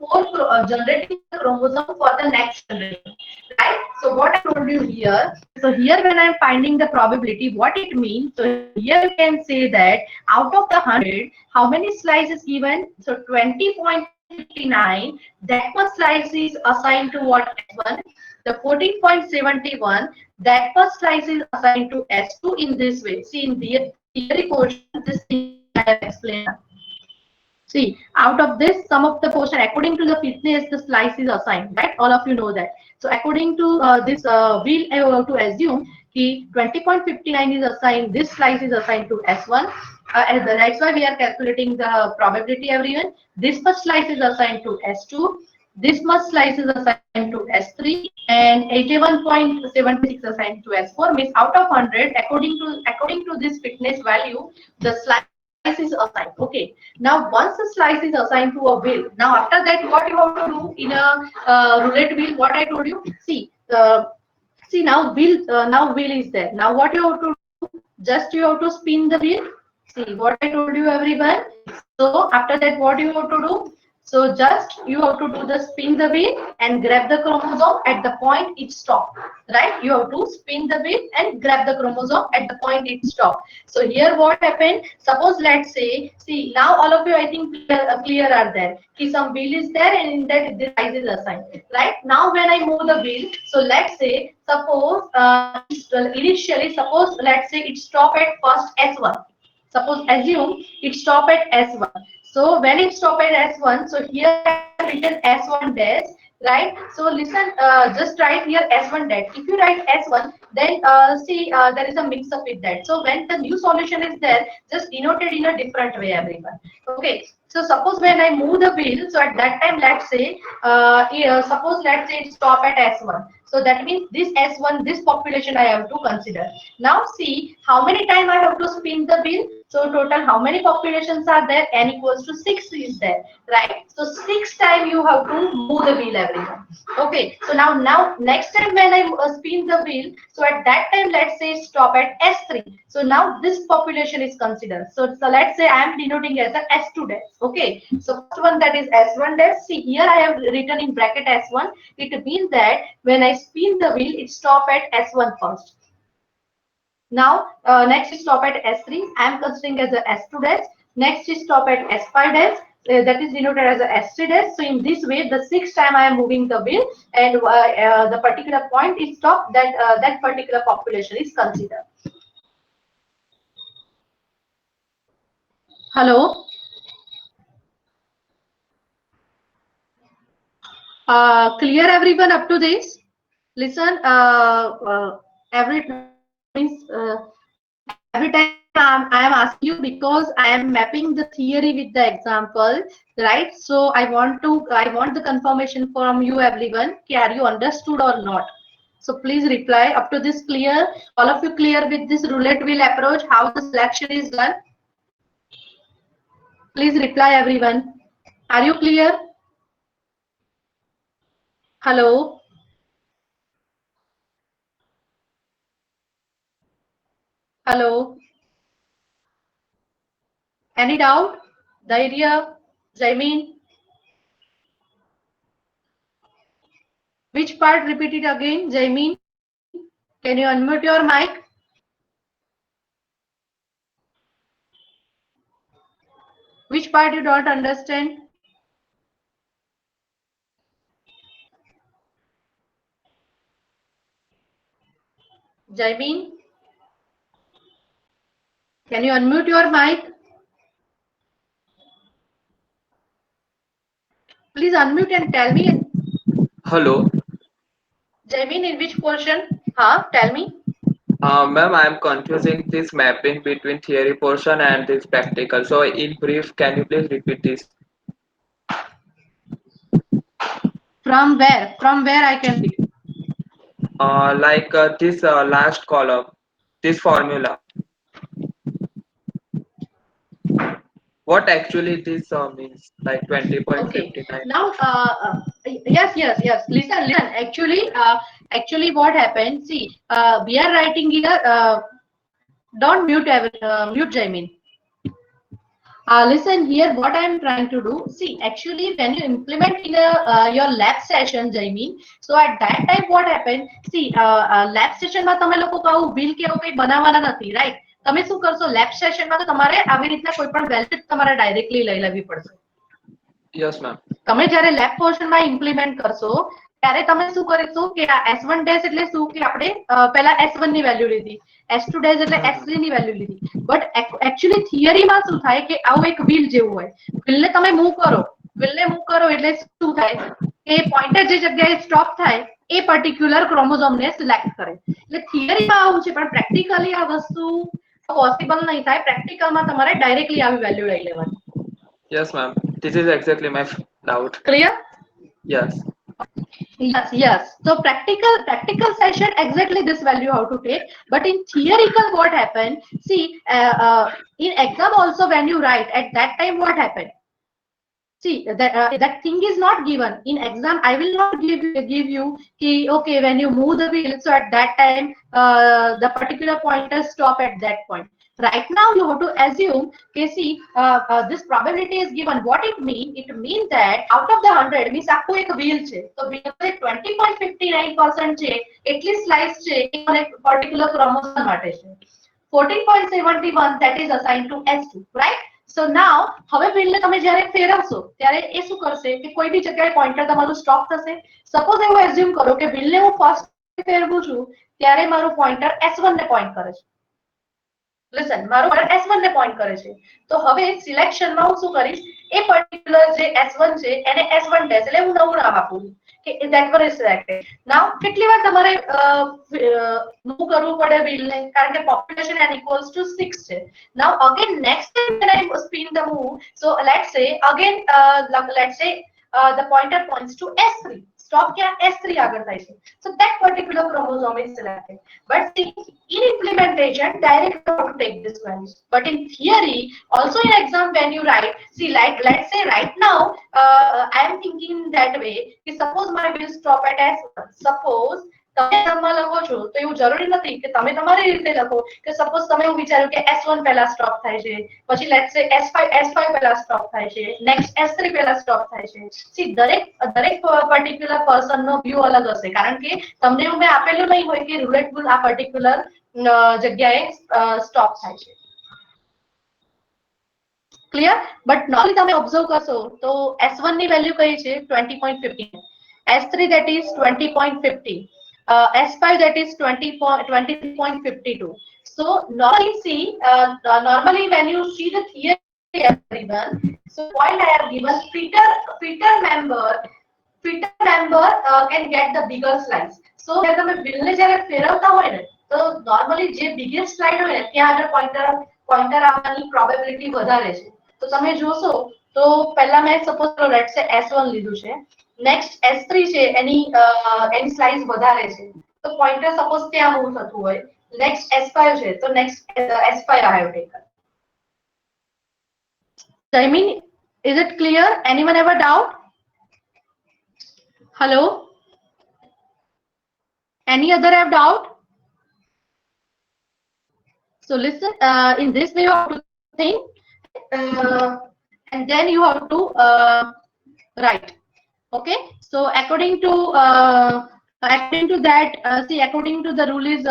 generating the chromosome for the next generation, right? So what I told you here. So here, when I'm finding the probability, what it means. So here you can say that out of the 100, how many slices given? So 20.59. That much slice is assigned to what? S1. The 14.71. That first slice is assigned to S2 in this way. See, in the theory portion, this thing I have explained. See, out of this, some of the portion, according to the fitness, the slice is assigned, right? All of you know that. So according to this, we'll have to assume the 20.59 is assigned, this slice is assigned to S1. And that's why we are calculating the probability, everyone. This first slice is assigned to S2. This much slice is assigned to S3, and 81.76 assigned to S4. Means out of 100, according to this fitness value, the slice is assigned. Okay. Now once the slice is assigned to a wheel, now after that, what you have to do in a roulette wheel? What I told you. See now wheel is there. Now what you have to do? Just you have to spin the wheel. See what I told you, everyone. So after that, what you have to do? So just you have to do the spin the wheel and grab the chromosome at the point it stopped. Right? You have to spin the wheel and grab the chromosome at the point it stopped. So here what happened? Suppose let's say, see now all of you I think clear are there. See, some wheel is there and in that this size is assigned. Right? Now when I move the wheel, so let's say suppose initially suppose let's say it stop at first S1. Suppose assume it stop at S1. So when it stop at S1, so here I have written S1 dash, right? So listen, just write here S1 dash. If you write S1, then see there is a mix up with that. So when the new solution is there, just denoted in a different way, everyone. Okay. So suppose when I move the wheel, so at that time, let's say, suppose let's say it stop at S1. So that means this S1, this population I have to consider. Now see how many time I have to spin the wheel. So total how many populations are there? N equals to 6 is there, right? So 6 time you have to move the wheel, everyone. Okay. So now next time when I spin the wheel, so at that time let's say stop at S3. So now this population is considered. So let's say I am denoting as a S2 dash. Okay. So first one that is S1 dash. See here I have written in bracket S1. It means that when I spin the wheel, it stop at S1 first. Now, next is stop at S3. I am considering as a S2 dash. Next is stop at S5 dash. That is denoted as a S3 dash. So in this way, the sixth time I am moving the wheel, and the particular point is stop. That particular population is considered. Hello. Clear everyone up to this? Listen. Every time I am asking you because I am mapping the theory with the example, right? So I want the confirmation from you, everyone. Are you understood or not? So please reply up to this clear. All of you clear with this roulette wheel approach? How the selection is done? Please reply, everyone. Are you clear? Hello. Hello. Any doubt? Dairya, Jaimin, which part repeat it again? Jaimin, can you unmute your mic? Which part you don't understand? Jaimin, can you unmute your mic? Please unmute and tell me. Hello, Jaimin, in which portion? Huh? Tell me. ma'am. I am confusing this mapping between theory portion and this practical. So, in brief, can you please repeat this? From where? From where I can read? Like this last column, this formula. What actually this means, like Okay. 20.59? Now, yes. Listen. Actually, what happened? See, we are writing here. Don't mute, mute Jaimin. Listen here, what I am trying to do. See, actually, when you implement in your lab session, Jaimeen, so at that time, what happened? See, lab session માં તમે લોકો કહું bill કે એવું કંઈ બનાવવાના નથી, right? તમે શું કરશો lab session માં તો તમારે આવી રીતના કોઈ પણ value તમારે directly લઈ લેવી પડશે. Yes, ma'am. તમે જ્યારે લેબ પોર્શનમાં ઇમ્પ્લિમેન્ટ કરશો ત્યારે તમે શું કરીશું કે આ S1 ડેશ એટલે શું કે આપણે પહેલા S1 ની વેલ્યુ લીધી, S2 ડેશ એટલે S3 ની વેલ્યુ લીધી. બટ એકચ્યુઅલી થિયરીમાં શું થાય કે આવું એક વ્હીલ જેવું હોય, વ્હીલને તમે મૂવ કરો એટલે શું થાય કે પોઈન્ટર જે જગ્યાએ સ્ટોપ થાય એ પર્ટિક્યુલર ક્રોમોઝોમને સિલેક્ટ કરે. એટલે થિયરીમાં આવું છે પણ પ્રેક્ટિકલી આ વસ્તુ પોસિબલ નહીં થાય. પ્રેક્ટિકલમાં તમારે ડાયરેક્ટલી આવી વેલ્યુ લઈ લેવાની. Yes, ma'am. This is exactly my doubt. Clear? Yes. Yes. So practical session exactly this value how to take. But in theoretical, what happened? See, in exam also when you write at that time, what happened? See that thing is not given in exam. I will not give you key. Okay, when you move the wheel, so at that time the particular pointer stop at that point. Right now you have to assume. Okay, see this probability is given. What it means? It means that out of the 100 means આખું એક wheel છે. તો wheel 20.59% છે એટલી slice છે એ મને particular chromosome માટે છે. 14.71 that is assigned to S2, right? So now હવે wheel ને તમે જ્યારે ફેરવશો ત્યારે એ શું કરશે કે કોઈ બી જગ્યાએ પોઈન્ટર તમારું સ્ટોપ થશે. સપોઝ એવું એઝ્યુમ કરો કે wheel ને હું ફર્સ્ટ ફેરવું છું ત્યારે મારું પોઈન્ટર S1 ને પોઈન્ટ કરે છે. લિસન, મારું પોઈન્ટર S1 ને પોઈન્ટ કરે છે. તો હવે સિલેક્શનમાં હું શું કરીશ એ પર્ટિક્યુલર જે S1 છે એને S1 ડેશ એટલે હું નવું નામ આપું કે that one is selected. Now કેટલી વાર તમારે મૂવ કરવું પડે wheel ને કારણ કે population n equals to 6 છે. Now again next time when I spin the move, so let's say again the pointer points to S3. Stop ક્યાં S3 આગળ થાય છે. So that particular chromosome is selected. But see, in implementation, direct how to take this values. But in theory, also in exam when you write, see, like let's say right now, I am thinking that way. Suppose my will stop at S1. Suppose તમે એક્ઝામમાં લખો છો તો એવું જરૂરી નથી કે તમે તમારી રીતે લખો કે સપોઝ તમે એવું વિચાર્યું કે S1 પહેલા સ્ટોપ થાય છે, પછી લેટ્સ સે S5 પહેલા સ્ટોપ થાય છે, નેક્સ્ટ S3 પહેલા સ્ટોપ થાય છે. સી દરેક પર્ટિક્યુલર પર્સનનો વ્યૂ અલગ હશે કારણ કે તમને એવું મેં આપેલું નહીં હોય કે રૂલેટ બુલ આ પર્ટિક્યુલર જગ્યાએ સ્ટોપ થાય છે. ક્લિયર? બટ નોર્મલી તમે ઓબ્ઝર્વ કરશો તો S1 ની વેલ્યુ કઈ છે 20.15, S3 that is 20.50, S5 that is 23.52. So normally see, normally when you see the theory everyone, so point I have given fitter member can get the bigger slice. So જ્યારે તમે wheel ને જ્યારે ફેરવતા હોય ને તો normally જે biggest slide હોય ને ત્યાં આગળ pointer આવવાની probability વધારે છે. તો તમે જોશો તો પહેલા મેં સપોઝ લેટ્સ સે S1 લીધું છે, નેક્સ્ટ S3 છે એની સ્લાઇસ વધારે છે તો પોઈન્ટર સપોઝ ત્યાં મૂવ થતું હોય, નેક્સ્ટ S5 છે તો next S5 I have taken. I mean, is it clear? Anyone have a doubt? Hello? Any other have doubt? So listen, in this way you have to think, and then you have to write. Okay, so according to that, see, according to the rule is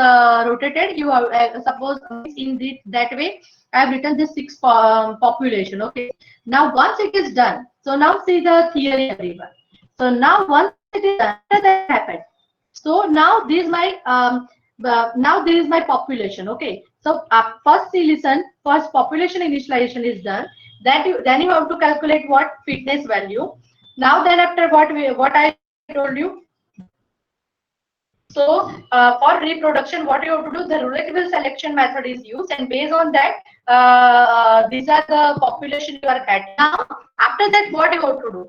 rotated. You have suppose in that way I have written this 6 population. Okay, now once it is done, so now see the theory everyone. So now once it is done, what has happened? So now this is my now this is my population. Okay, so first see, listen, first population initialization is done, then you have to calculate what fitness value. Now then after what I told you, so for reproduction what you have to do, the relative selection method is used, and based on that these are the population you are getting. Now after that what you have to do,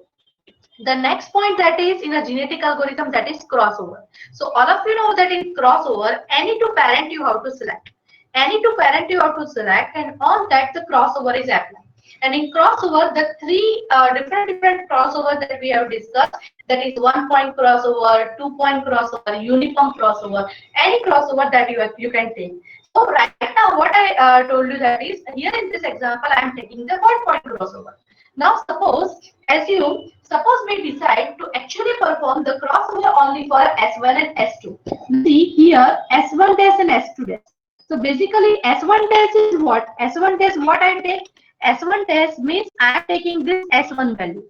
the next point that is in a genetic algorithm, that is crossover. So all of you know that in crossover any two parent you have to select, and on that the crossover is applied. And in crossover, the three different crossover that we have discussed, that is 1 point crossover, 2 point crossover, uniform crossover, any crossover that you can take. So right now, what I told you that is, here in this example, I am taking the 1 point crossover. Now suppose we decide to actually perform the crossover only for S1 and S2. See here, S1 dash and S2 dash. So basically S1 dash is what? S1 dash what I take? S1 dash means I am taking this S1 value,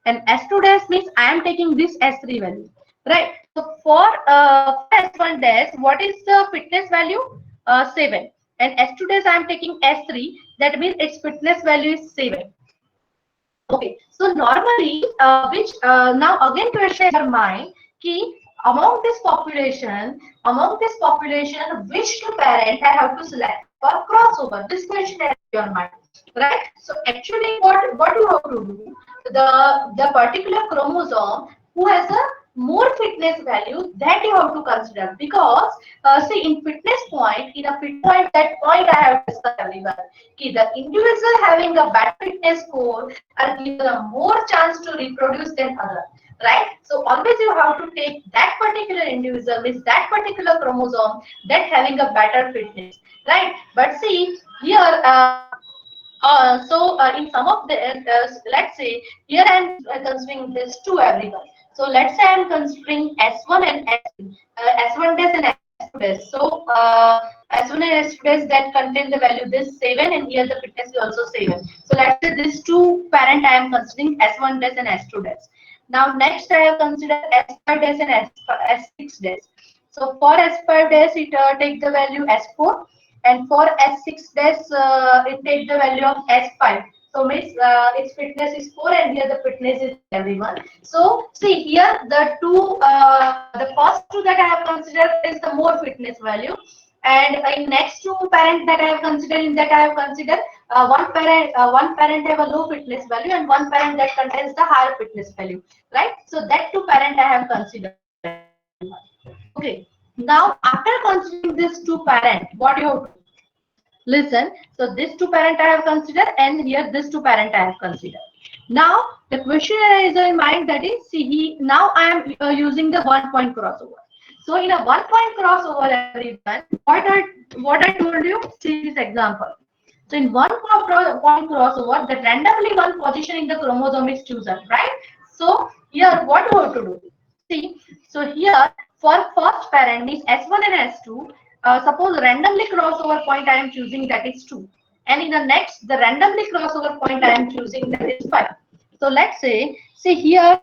and S2 dash means I am taking this S3 value. Right. So for S1 dash, what is the fitness value? 7. And S2 dash I am taking S3. That means its fitness value is 7. Okay, so normally, which now again question in your mind, ki among this population, which two parent I have to select for crossover? This question in your mind, right? So actually, what you have to do, the particular chromosome who has a more fitness value, that you have to consider, because see, in fitness point, in a fit point, that point I have discussed everyone. Okay, the individual having a bad fitness score are given a more chance to reproduce than other, right? So always you have to take that particular individual with that particular chromosome that having a better fitness, right? But see here, in some of the, let's say here I am considering this to everyone. So let's say I am considering S1 and S2, S1 dash and S2 dash. So S1 and S2 dash that contain the value this 7, and here the fitness is also 7. So let's say these two parent I am considering S1 dash and S2 dash. Now next I have considered S5 dash and S6 dash. So for S5 dash it take the value S4, and for S6 dash it take the value of S5. So means its fitness is 4, and here the fitness is everyone. So see here the first two that I have considered is the more fitness value, and in next two parent that I have considered, in that I have considered one parent have a low fitness value, and one parent that contains the higher fitness value, right? So that two parent I have considered. Okay. Now after considering these two parent, what you have to listen? So this two parent I have considered, and here this two parent I have considered. Now the question arises in mind, that is, see, now I am using the 1 point crossover. So in a 1 point crossover, everyone, what I told you, see this example. So in 1 point crossover, the randomly one position in the chromosome is chosen, right? So here what you have to do? See, so here for first parent is S1 and S2. Suppose randomly crossover point I am choosing, that is 2, and in the next the randomly crossover point I am choosing, that is 5. So let's say, see here,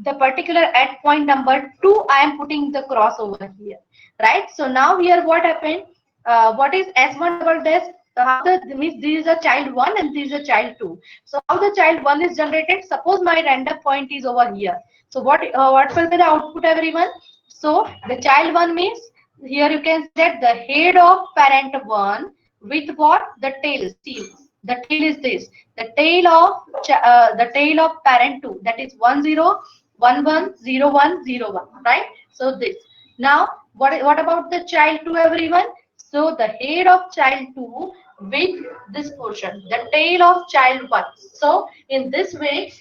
the particular at point number 2 I am putting the crossover here, right? So now here what happened? What is S1 double dash? How the means this is a child 1 and this is a child 2. So how the child 1 is generated? Suppose my random point is over here. So what will be the output, everyone? So the child 1 means, here you can set the head of parent 1 with what? The tail. See, the tail is this. The tail of parent 2, that is 1 0 1 1 0 1 0 1, right? So this. Now what about the child 2, everyone? So the head of child 2 with this portion, the tail of child 1. So in this way,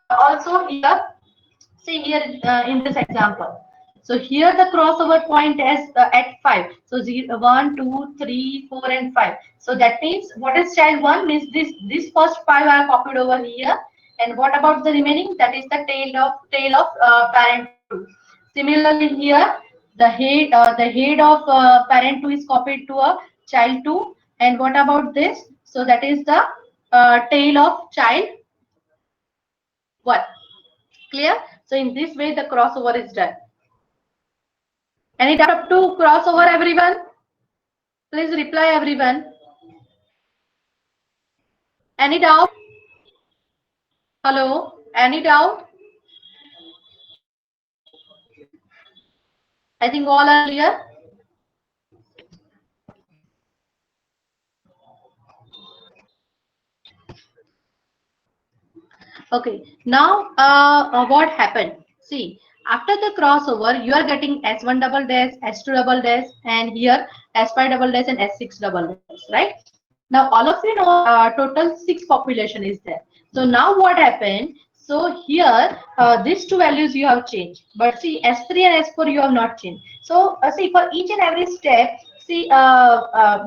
also here, see here in this example. So here the crossover point is at 5. So 0, 1, 2, 3, 4, and 5. So that means, what is child 1 means this first 5 are copied over here. And what about the remaining? That is the tail of parent 2. Similarly here, the head of parent 2 is copied to a child 2. And what about this? So that is the tail of child 1. Clear? So in this way the crossover is done. Any doubt up to crossover, everyone? Please reply, everyone. Any doubt? Hello? Any doubt? I think all are clear. Okay. Now, what happened? See, after the crossover, you are getting S1 double dash, S2 double dash, and here S5 double dash and S6 double dash, right? Now all of you know total 6 population is there. So now what happened? So here these two values you have changed, but see S3 and S4 you have not changed. So see for each and every step, see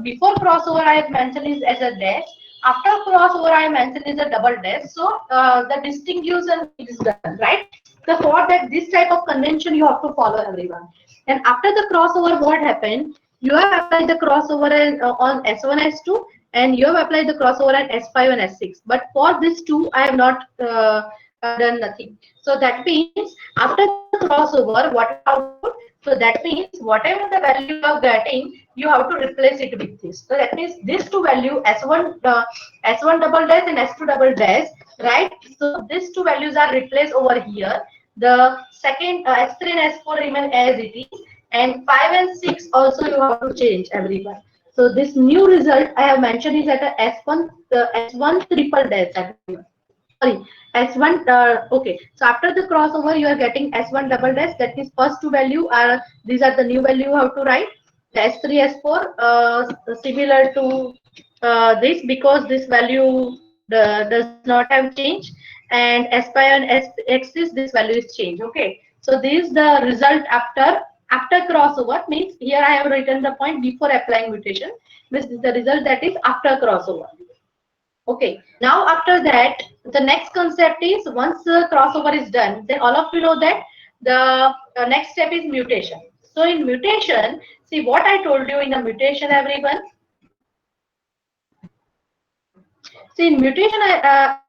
before crossover I have mentioned is as a dash. After crossover I have mentioned is a double dash. So the distinction is done, right? So for that this type of convention you have to follow everyone. And after the crossover, what happened? You have applied the crossover on S1, S2, and you have applied the crossover at S5 and S6. But for this two, I have not done nothing. So that means after the crossover, what is the output? So that means whatever the value you are getting, you have to replace it with this. So that means this two value S1 double dash and S2 double dash, right? So these two values are replaced over here. The second S3 and S4 remain as it is, and 5 and 6 also you have to change everyone. So this new result I have mentioned is at a S1 triple dash everyone. Sorry, S1 okay. So after the crossover you are getting S1 double dash, that is first two value are these are the new value you have to write. The S3 S4 similar to this because this value does not have change, and S5 and S6 this value is changed. Okay, so this is the result after crossover, means here I have written the point before applying mutation, means the result that is after crossover. Okay, now after that, the next concept is once the crossover is done, then all of you know that the next step is mutation. So in mutation, see what I told you in the mutation, everyone. See, in mutation,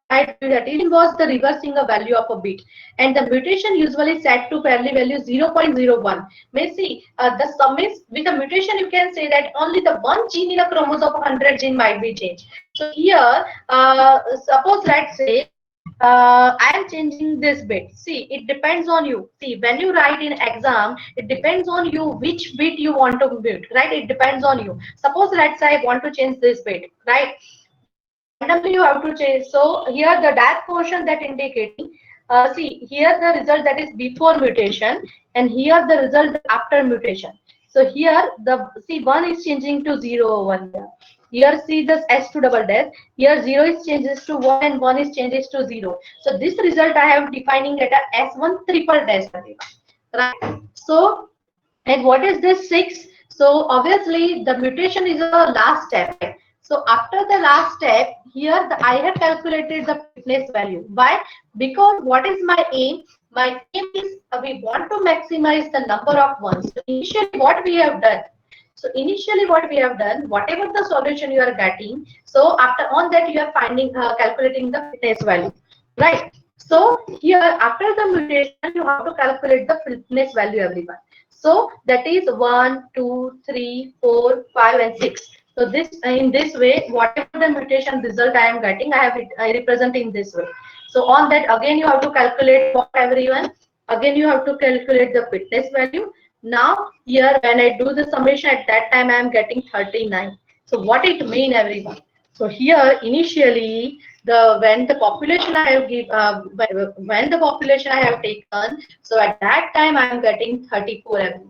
I told you that it involves the reversing a value of a bit, and the mutation usually set to parallel value 0.01. May see, the sum is with the mutation, you can say that only the one gene in a chromosome of 100 gene might be changed. So here, suppose let's say I am changing this bit. See, it depends on you. See, when you write in exam, it depends on you which bit you want to build, right? It depends on you. Suppose let's say I want to change this bit, right? So randomly you have to change. So here the dash portion that indicating. See here the result that is before mutation, and here the result after mutation. So here the see one is changing to 0 over here. Here see this S2 double dash. Here 0 is changes to 1 and 1 is changes to 0. So this result I have defining at a S1 triple dash, right? So and what is this 6? So obviously the mutation is a last step, right? So after the last step, here I have calculated the fitness value. Why? Because what is my aim? My aim is we want to maximize the number of ones. So initially what we have done, whatever the solution you are getting, so after on that you are finding calculating the fitness value, right? So here after the mutation you have to calculate the fitness value, everyone. So that is 1, 2, 3, 4, 5, and 6. So this in this way, whatever the mutation result I am getting, I represent in this way. So on that again you have to calculate what, everyone. Again you have to calculate the fitness value. Now here when I do the summation at that time I am getting 39. So what it mean, everyone? So here initially the when the population I have when the population I have taken, so at that time I am getting 34, everyone.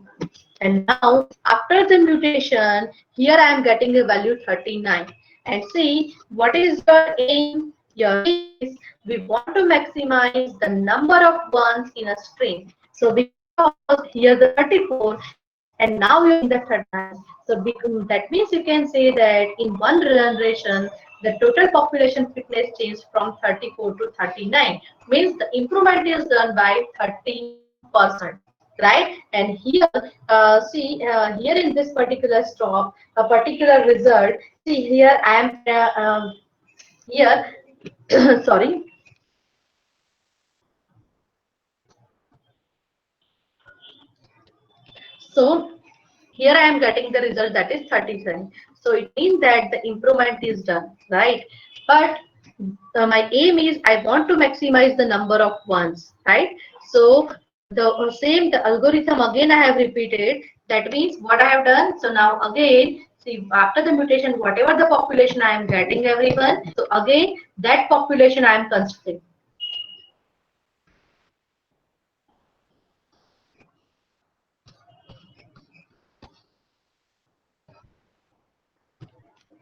And now after the mutation, here I am getting the value 39. And see what is your aim? Your aim is we want to maximize the number of ones in a string. So because here the 34 and now you're getting the 39. So that means you can say that in one generation the total population fitness changed from 34 to 39, means the improvement is done by 13%, right? And here see here in this particular stop a particular result, see here I am here sorry. So here I am getting the result that is 37. So it means that the improvement is done, right? But my aim is I want to maximize the number of ones, right? So the same the algorithm again I have repeated. That means what I have done. So now again, see after the mutation, whatever the population I am getting, everyone. So again that population I am considering.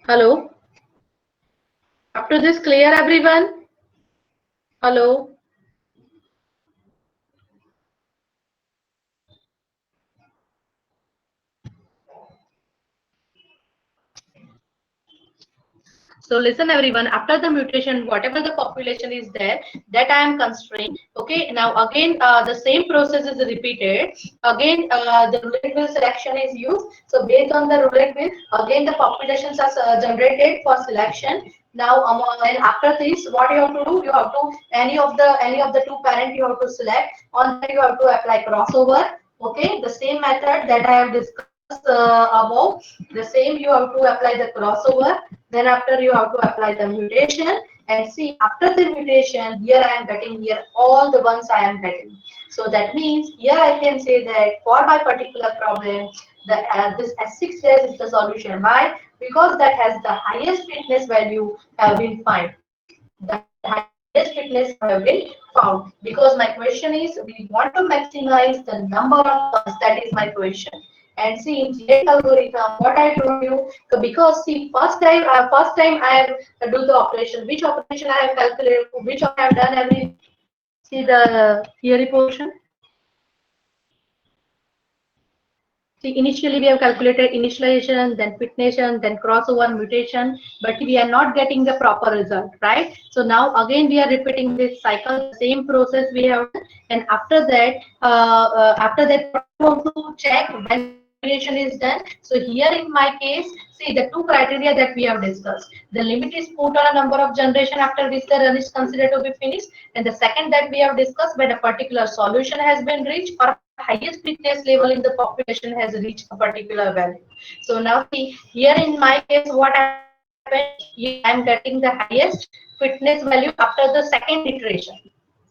Hello. Up to this clear, everyone? Hello? So listen everyone, after the mutation, whatever the population is there, that I am constrained. Okay, now again the same process is repeated. Again the roulette wheel selection is used. So based on the roulette wheel, again the populations are generated for selection. Now and after this, what you have to do? You have to any of the two parent you have to select. On that you have to apply crossover. Okay, the same method that I have discussed above, the same you have to apply the crossover. Then after you have to apply the mutation, and see after the mutation here I am getting here all the ones I am getting. So that means here I can say that for my particular problem, this S6 is the solution. Why? Because that has the highest fitness value have been found. The highest fitness have been found. Because my question is, we want to maximize the number of ones. That is my question. And see in GX algorithm, what I told you, because see first time I have do the operation. Which operation I have calculated? Which I have done every? See the theory portion. See, initially we have calculated initialization, then fitnation, then crossover mutation, but we are not getting the proper result, right? So now again we are repeating this cycle, the same process we have done, and after that, what we want to check when the population is done. So here in my case, see the two criteria that we have discussed. The limit is put on a number of generation after which the run is considered to be finished, and the second that we have discussed when a particular solution has been reached or highest fitness level in the population has reached a particular value. So now see here in my case what happened, here I am getting the highest fitness value after the second iteration.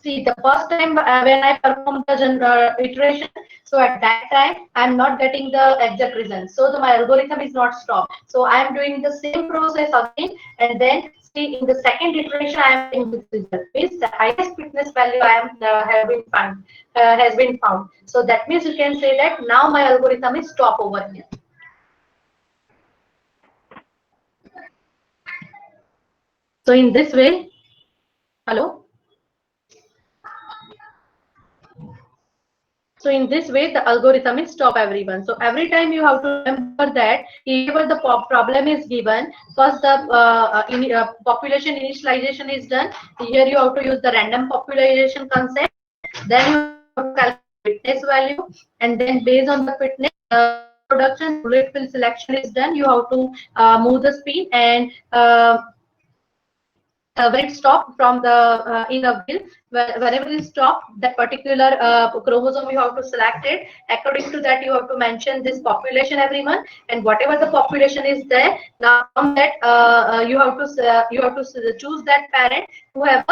See the first time when I perform the iteration, so at that time I'm not getting the exact result. So my algorithm is not stopped. So I am doing the same process again, and then see in the second iteration I am getting this result. Means the highest fitness value I am have been found has been found. So that means you can say that now my algorithm is stop over here. So in this way, hello. So in this way, the algorithm is stop everyone. So every time you have to remember that if ever the problem is given, first the population initialization is done. Here you have to use the random population concept. Then you have to calculate fitness value, and then based on the fitness production, the roulette wheel selection is done. You have to move the speed and when it stopped from the in a wheel, whenever it stopped, that particular chromosome you have to select it. According to that, you have to mention this population everyone, and whatever the population is there. Now from that, you have to choose that parent who have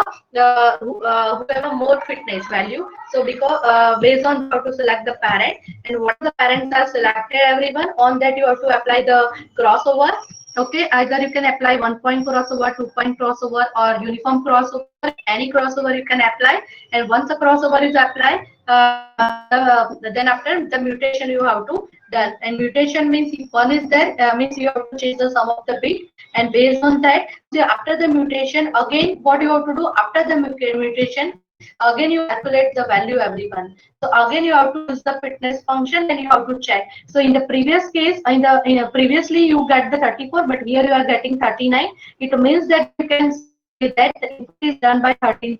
who have a more fitness value. So because based on you have to select the parent, and what the parents are selected everyone, on that you have to apply the crossover. Okay, either you can apply 1 point crossover, 2 point crossover, or uniform crossover. Any crossover you can apply, and once the crossover is applied, then after the mutation you have to done. And mutation means if one is there, means you have to change the sum of the bit, and based on that, so after the mutation, again what you have to do after the mutation, again you calculate the value everyone. So again you have to use the fitness function, and you have to check. So in the previous case, in the previously you get the 34, but here you are getting 39. It means that you can say that the input is done by 13%,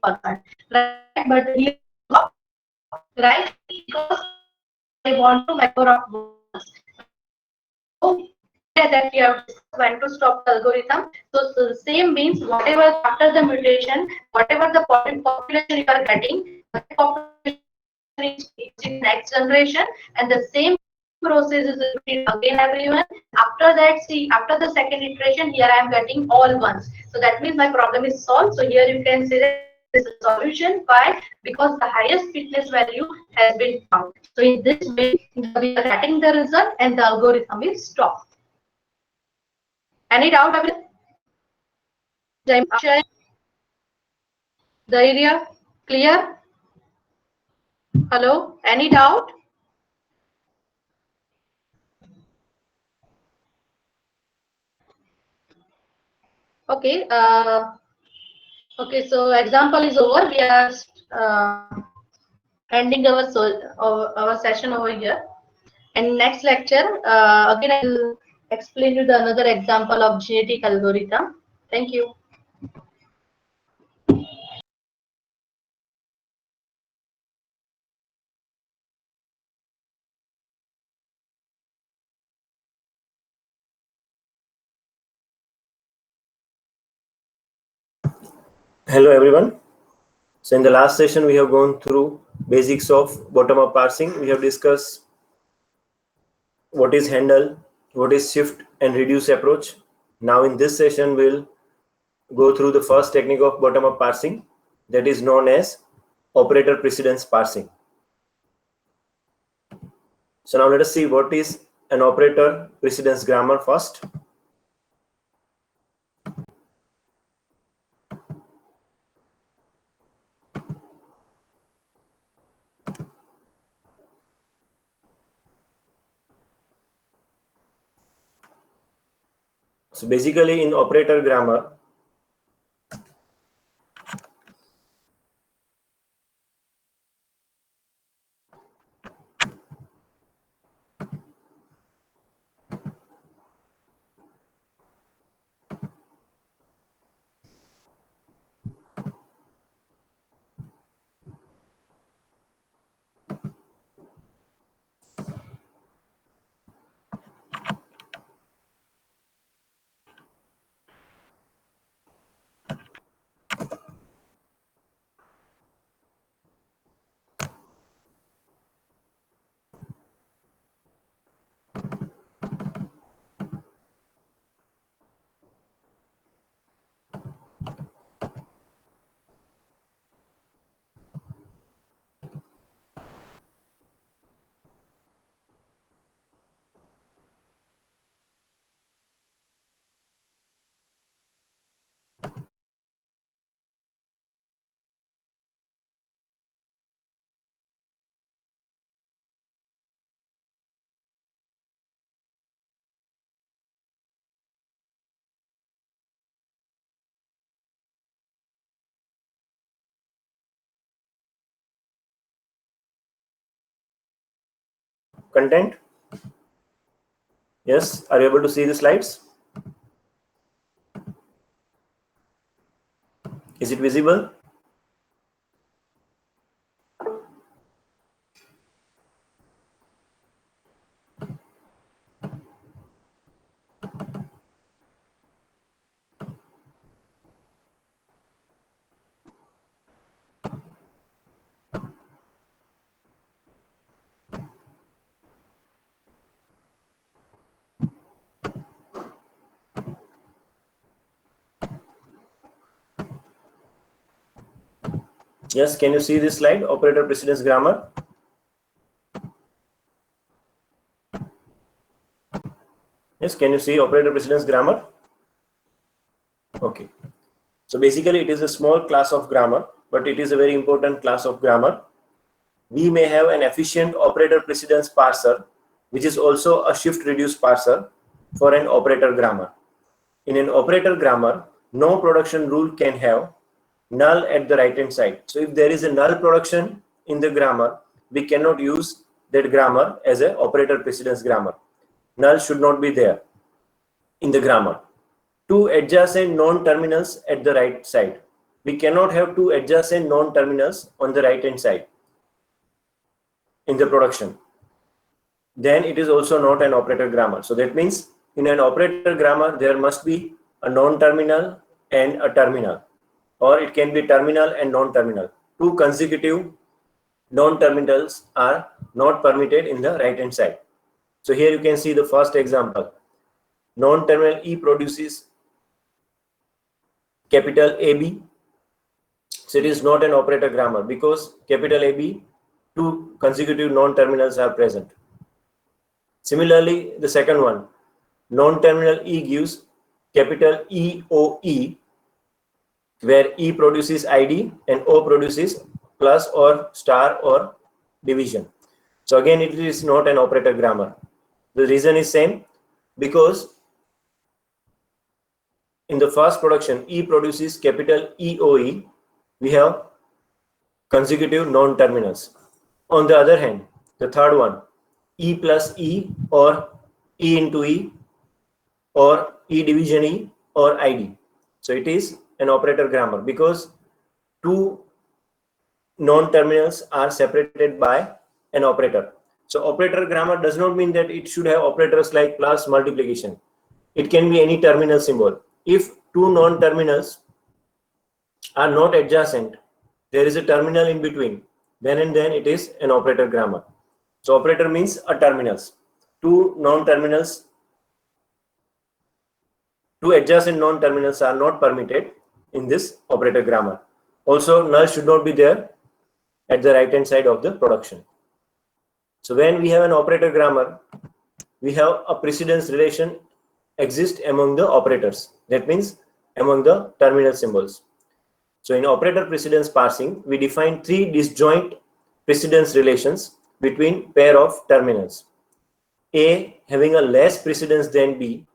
right? But here right because I want to measure of ones. So that we have discussed when to stop the algorithm. So the same means whatever after the mutation, whatever the population you are getting, that population is in next generation, and the same process is repeated again everyone. After that, see after the second iteration, here I am getting all ones. So that means my problem is solved. So here you can say that this is a solution. Why? Because the highest fitness value has been found. So in this way, we are getting the result, and the algorithm is stopped. Any doubt? The area clear? Hello? Any doubt? Okay. Okay. So example is over. We are ending our session over here. And next lecture, again, I will explain you the another example of genetic algorithm. Thank you. Hello everyone. So in the last session, we have gone through basics of bottom-up parsing. We have discussed what is handle, what is shift and reduce approach. Now in this session, we'll go through the first technique of bottom-up parsing, that is known as operator precedence parsing. So now let us see what is an operator precedence grammar first. So basically in operator grammar, content. Yes, are you able to see the slides? Is it visible? Yes, can you see this slide, operator precedence grammar? Yes, can you see operator precedence grammar? Okay. So basically it is a small class of grammar, but it is a very important class of grammar. We may have an efficient operator precedence parser, which is also a shift reduce parser for an operator grammar. In an operator grammar, no production rule can have null at the right hand side. So if there is a null production in the grammar, we cannot use that grammar as an operator precedence grammar. Null should not be there in the grammar. Two adjacent non-terminals at the right side. We cannot have two adjacent non-terminals on the right hand side in the production. Then it is also not an operator grammar. So that means in an operator grammar, there must be a non-terminal and a terminal, or it can be terminal and non-terminal. Two consecutive non-terminals are not permitted in the right hand side. So here you can see the first example. Non-terminal E produces capital AB. So it is not an operator grammar because capital AB, two consecutive non-terminals are present. Similarly, the second one, non-terminal E gives capital EOE, where E produces ID and O produces plus or star or division. So again, it is not an operator grammar. The reason is same, because in the first production, E produces capital EOE, we have consecutive non-terminals. On the other hand, the third one, E plus E or E into E or E division E or ID. So it is an operator grammar because two non-terminals are separated by an operator. So operator grammar does not mean that it should have operators like plus, multiplication. It can be any terminal symbol. If two non-terminals are not adjacent, there is a terminal in between, then and then it is an operator grammar. So operator means a terminals. Two non-terminals, two adjacent non-terminals are not permitted in this operator grammar. Also, null should not be there at the right hand side of the production. So when we have an operator grammar, we have a precedence relation exist among the operators. That means among the terminal symbols. So in operator precedence parsing, we define three disjoint precedence relations between pair of terminals. A having a less precedence than B,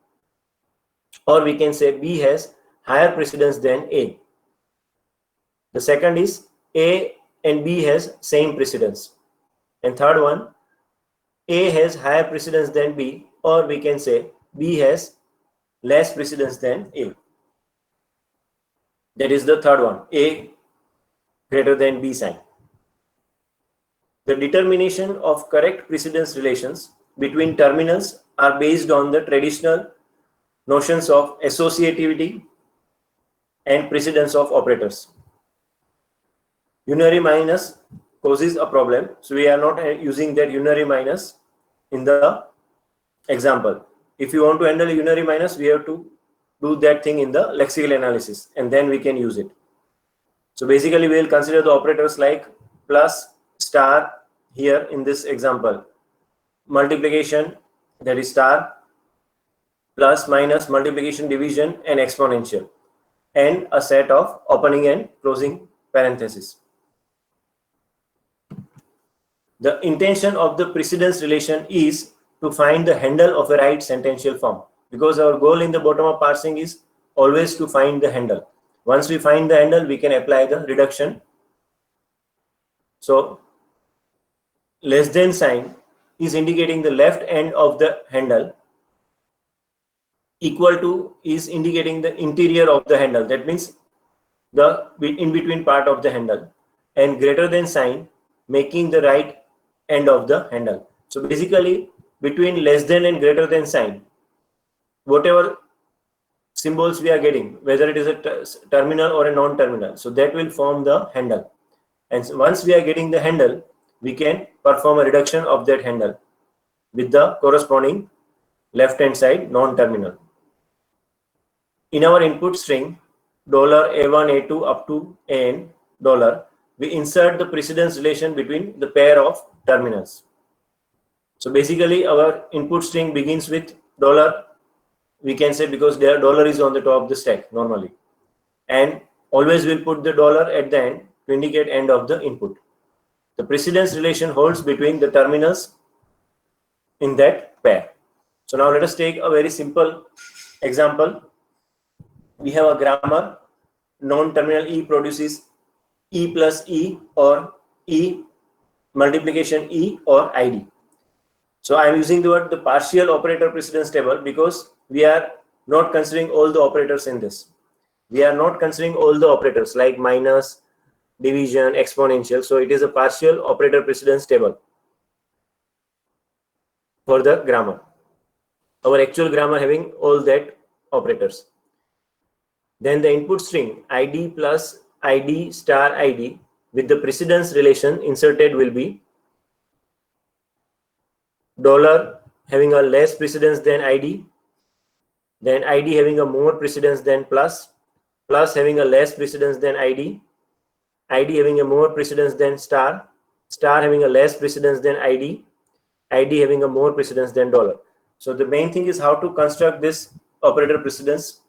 or we can say B has higher precedence than A. The second is A and B has same precedence. And third one, A has higher precedence than B, or we can say B has less precedence than A. That is the third one, A greater than B sign. The determination of correct precedence relations between terminals are based on the traditional notions of associativity and precedence of operators. Unary minus causes a problem, so we are not using that unary minus in the example. If you want to handle unary minus, we have to do that thing in the lexical analysis and then we can use it. So basically we will consider the operators like plus, star here in this example, multiplication, that is star, plus, minus, multiplication, division and exponential, and a set of opening and closing parentheses. The intention of the precedence relation is to find the handle of a right sentential form, because our goal in the bottom-up parsing is always to find the handle. Once we find the handle, we can apply the reduction. So less than sign is indicating the left end of the handle, equal to is indicating the interior of the handle, that means the in between part of the handle, and greater than sign making the right end of the handle. So basically between less than and greater than sign, whatever symbols we are getting, whether it is a terminal or a non-terminal, so that will form the handle. And once we are getting the handle, we can perform a reduction of that handle with the corresponding left hand side non-terminal. In our input string $A1, A2 up to N $, we insert the precedence relation between the pair of terminals. So basically our input string begins with $, we can say, because their $, is on the top of the stack normally, and always we'll put the $, at the end to indicate end of the input. The precedence relation holds between the terminals in that pair. So now let us take a very simple example. We have a grammar, non-terminal E produces E plus E or E multiplication E or ID. So I am using the word the partial operator precedence table because we are not considering all the operators in this. We are not considering all the operators like minus, division, exponential. So it is a partial operator precedence table for the grammar. Our actual grammar having all that operators. Then the input string ID plus ID star ID with the precedence relation inserted will be $ having a less precedence than ID, then ID having a more precedence than plus, plus having a less precedence than ID, ID having a more precedence than star, star having a less precedence than ID, ID having a more precedence than $. So the main thing is how to construct this operator precedence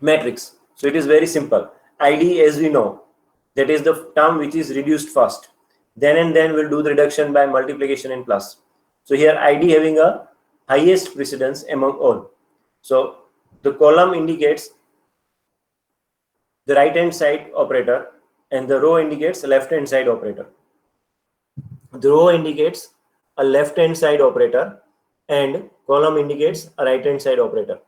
matrix. So it is very simple. ID, as we know, that is the term which is reduced first. Then and then we'll do the reduction by multiplication and plus. So here ID having a highest precedence among all. So the column indicates the right hand side operator and the row indicates left hand side operator. The row indicates a left hand side operator and column indicates a right hand side operator.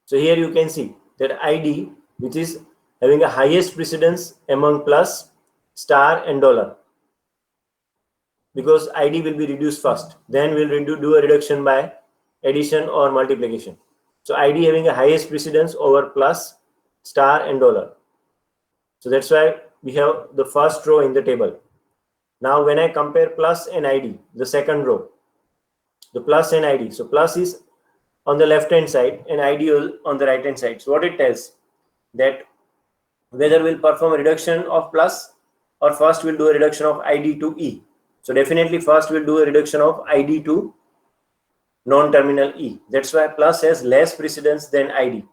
So here you can see that ID, which is having a highest precedence among plus, star and dollar, because ID will be reduced first, then we'll do a reduction by addition or multiplication. So ID having a highest precedence over plus, star and dollar. So that's why we have the first row in the table. Now when I compare plus and ID, the second row, the plus and ID. So plus is on the left hand side and ID on the right hand side. So what it tells, that whether we'll perform a reduction of plus or first we'll do a reduction of ID to E. So definitely first we'll do a reduction of ID to non-terminal E. That's why plus has less precedence than ID.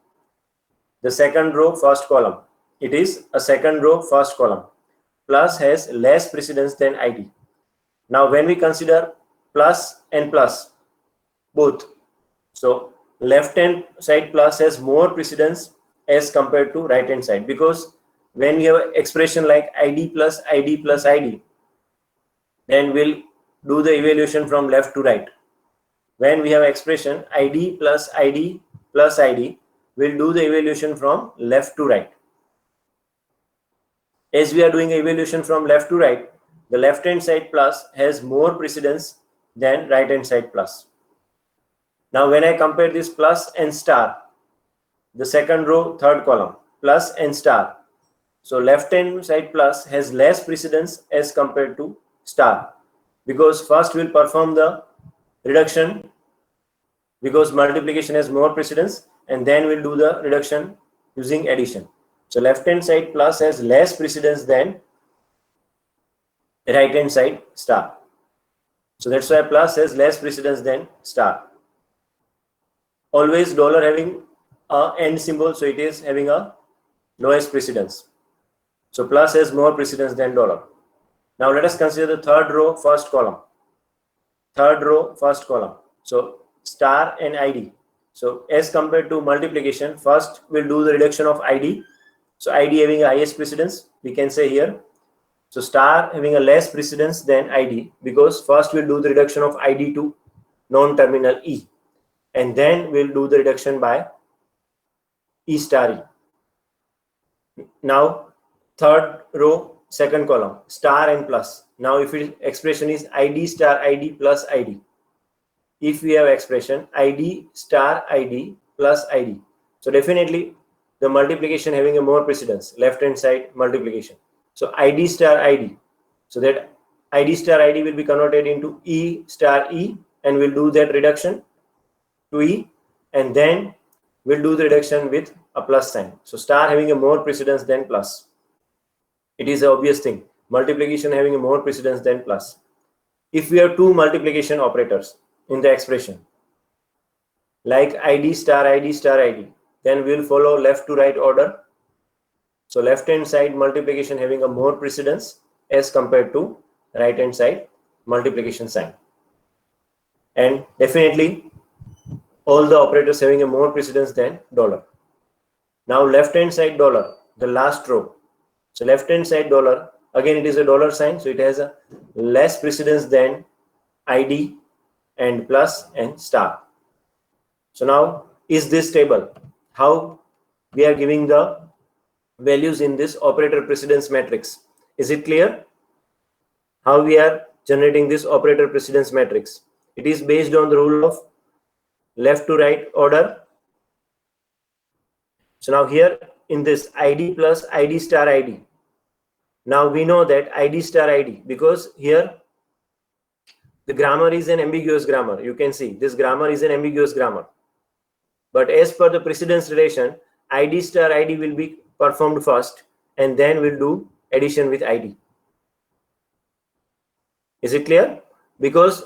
The second row, first column. It is a second row, first column. Plus has less precedence than ID. Now when we consider plus and plus, both. So left hand side plus has more precedence as compared to right hand side, because when we have an expression like ID plus ID, then we'll do the evaluation from left to right. When we have expression ID plus ID, we'll do the evaluation from left to right. As we are doing evaluation from left to right, the left hand side plus has more precedence than right hand side plus. Now when I compare this plus and star, the second row, third column, plus and star. So left hand side plus has less precedence as compared to star, because first we'll perform the reduction because multiplication has more precedence, and then we'll do the reduction using addition. So left hand side plus has less precedence than right hand side star. So that's why plus has less precedence than star. Always dollar having a end symbol, so it is having a lowest precedence. So plus has more precedence than dollar. Now let us consider the third row, first column. Third row, first column. So star and ID. So as compared to multiplication, first we'll do the reduction of ID. So ID having a highest precedence, we can say here. So star having a less precedence than ID, because first we'll do the reduction of ID to non-terminal E, and then we'll do the reduction by E star E. Now third row, second column, star and plus. Now if it expression is ID star ID plus ID, if we have expression ID star ID plus ID, so definitely the multiplication having a more precedence, left hand side multiplication. So ID star ID, so that ID star ID will be converted into E star E, and we'll do that reduction to E, and then we'll do the reduction with a plus sign. So star having a more precedence than plus. It is an obvious thing. Multiplication having a more precedence than plus. If we have two multiplication operators in the expression, like ID star ID, then we'll follow left to right order. So left hand side multiplication having a more precedence as compared to right hand side multiplication sign. And definitely all the operators having a more precedence than dollar. Now left hand side dollar, the last row. So left hand side dollar, again it is a dollar sign, so it has a less precedence than ID and plus and star. So now is this table, how we are giving the values in this operator precedence matrix? Is it clear how we are generating this operator precedence matrix? It is based on the rule of left to right order. So now here in this ID plus ID star ID, now we know that ID star ID, because here the grammar is an ambiguous grammar. You can see this grammar is an ambiguous grammar, but as per the precedence relation, ID star ID will be performed first, and then we'll do addition with ID. Is it clear? Because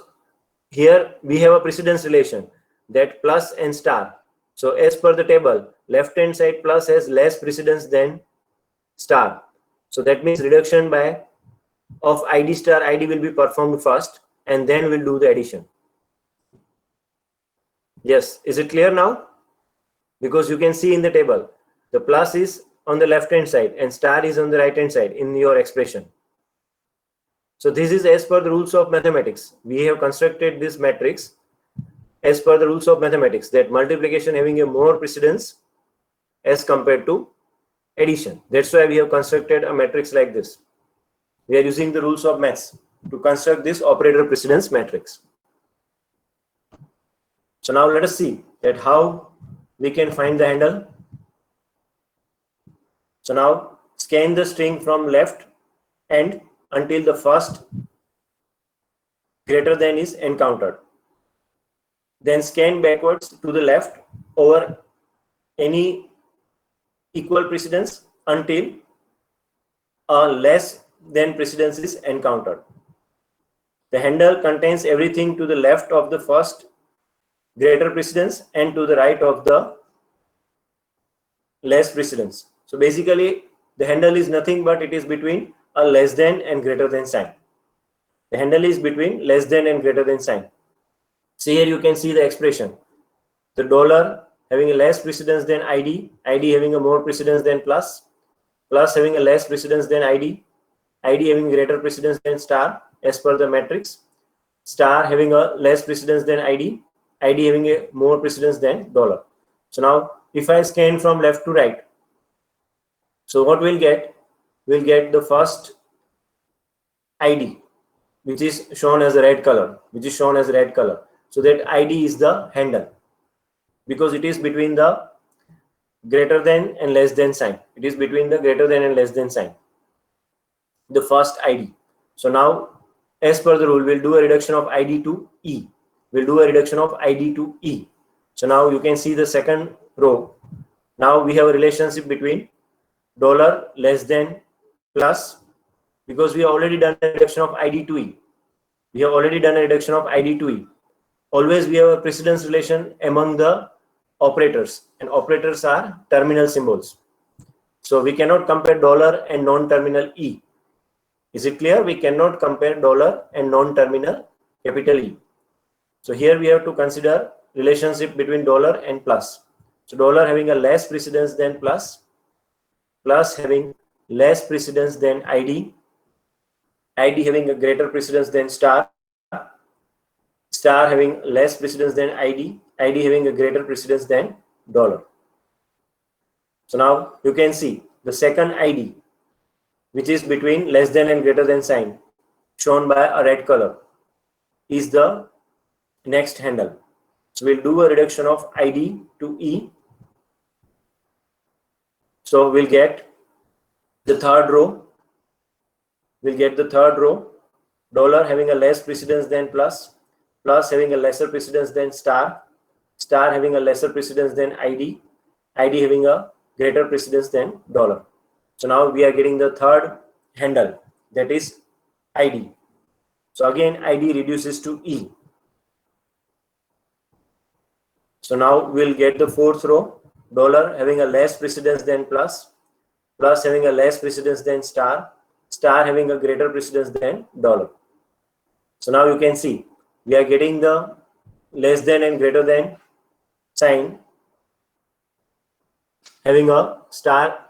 here we have a precedence relation, that plus and star. So as per the table, left hand side plus has less precedence than star. So that means reduction by of ID star ID will be performed first, and then we'll do the addition. Yes, is it clear now? Because you can see in the table, the plus is on the left hand side and star is on the right hand side in your expression. So this is as per the rules of mathematics. We have constructed this matrix as per the rules of mathematics, that multiplication having a more precedence as compared to addition. That's why we have constructed a matrix like this. We are using the rules of maths to construct this operator precedence matrix. So now let us see that how we can find the handle. So now scan the string from left end until the first greater than is encountered. Then scan backwards to the left over any equal precedence until a less than precedence is encountered. The handle contains everything to the left of the first greater precedence and to the right of the less precedence. So basically the handle is nothing but it is between a less than and greater than sign. The handle is between less than and greater than sign. See here you can see the expression. The dollar having a less precedence than ID, ID having a more precedence than plus, plus having a less precedence than ID, ID having greater precedence than star as per the matrix, star having a less precedence than ID, ID having a more precedence than dollar. So now if I scan from left to right, so what we'll get? We'll get the first ID, which is shown as a red color, So that ID is the handle because it is between the greater than and less than sign. It is between the greater than and less than sign. The first ID. So now, as per the rule, we'll do a reduction of ID to E. So now you can see the second row. Now we have a relationship between dollar less than plus, because we have already done a reduction of ID to E. Always we have a precedence relation among the operators, and operators are terminal symbols. So we cannot compare dollar and non-terminal E. Is it clear? We cannot compare dollar and non-terminal capital E. So here we have to consider relationship between dollar and plus. So dollar having a less precedence than plus, plus having less precedence than ID, ID having a greater precedence than star, star having less precedence than ID, ID having a greater precedence than dollar. So now you can see the second ID, which is between less than and greater than sign, shown by a red color, is the next handle. So we'll do a reduction of ID to E. So we'll get the third row. Dollar having a less precedence than plus, plus having a lesser precedence than star, star having a lesser precedence than ID, ID having a greater precedence than dollar. So now we are getting the third handle, that is ID. So again ID reduces to E. So now we'll get the fourth row, dollar having a less precedence than plus, plus having a less precedence than star, star having a greater precedence than dollar. So now you can see we are getting the less than and greater than sign having a star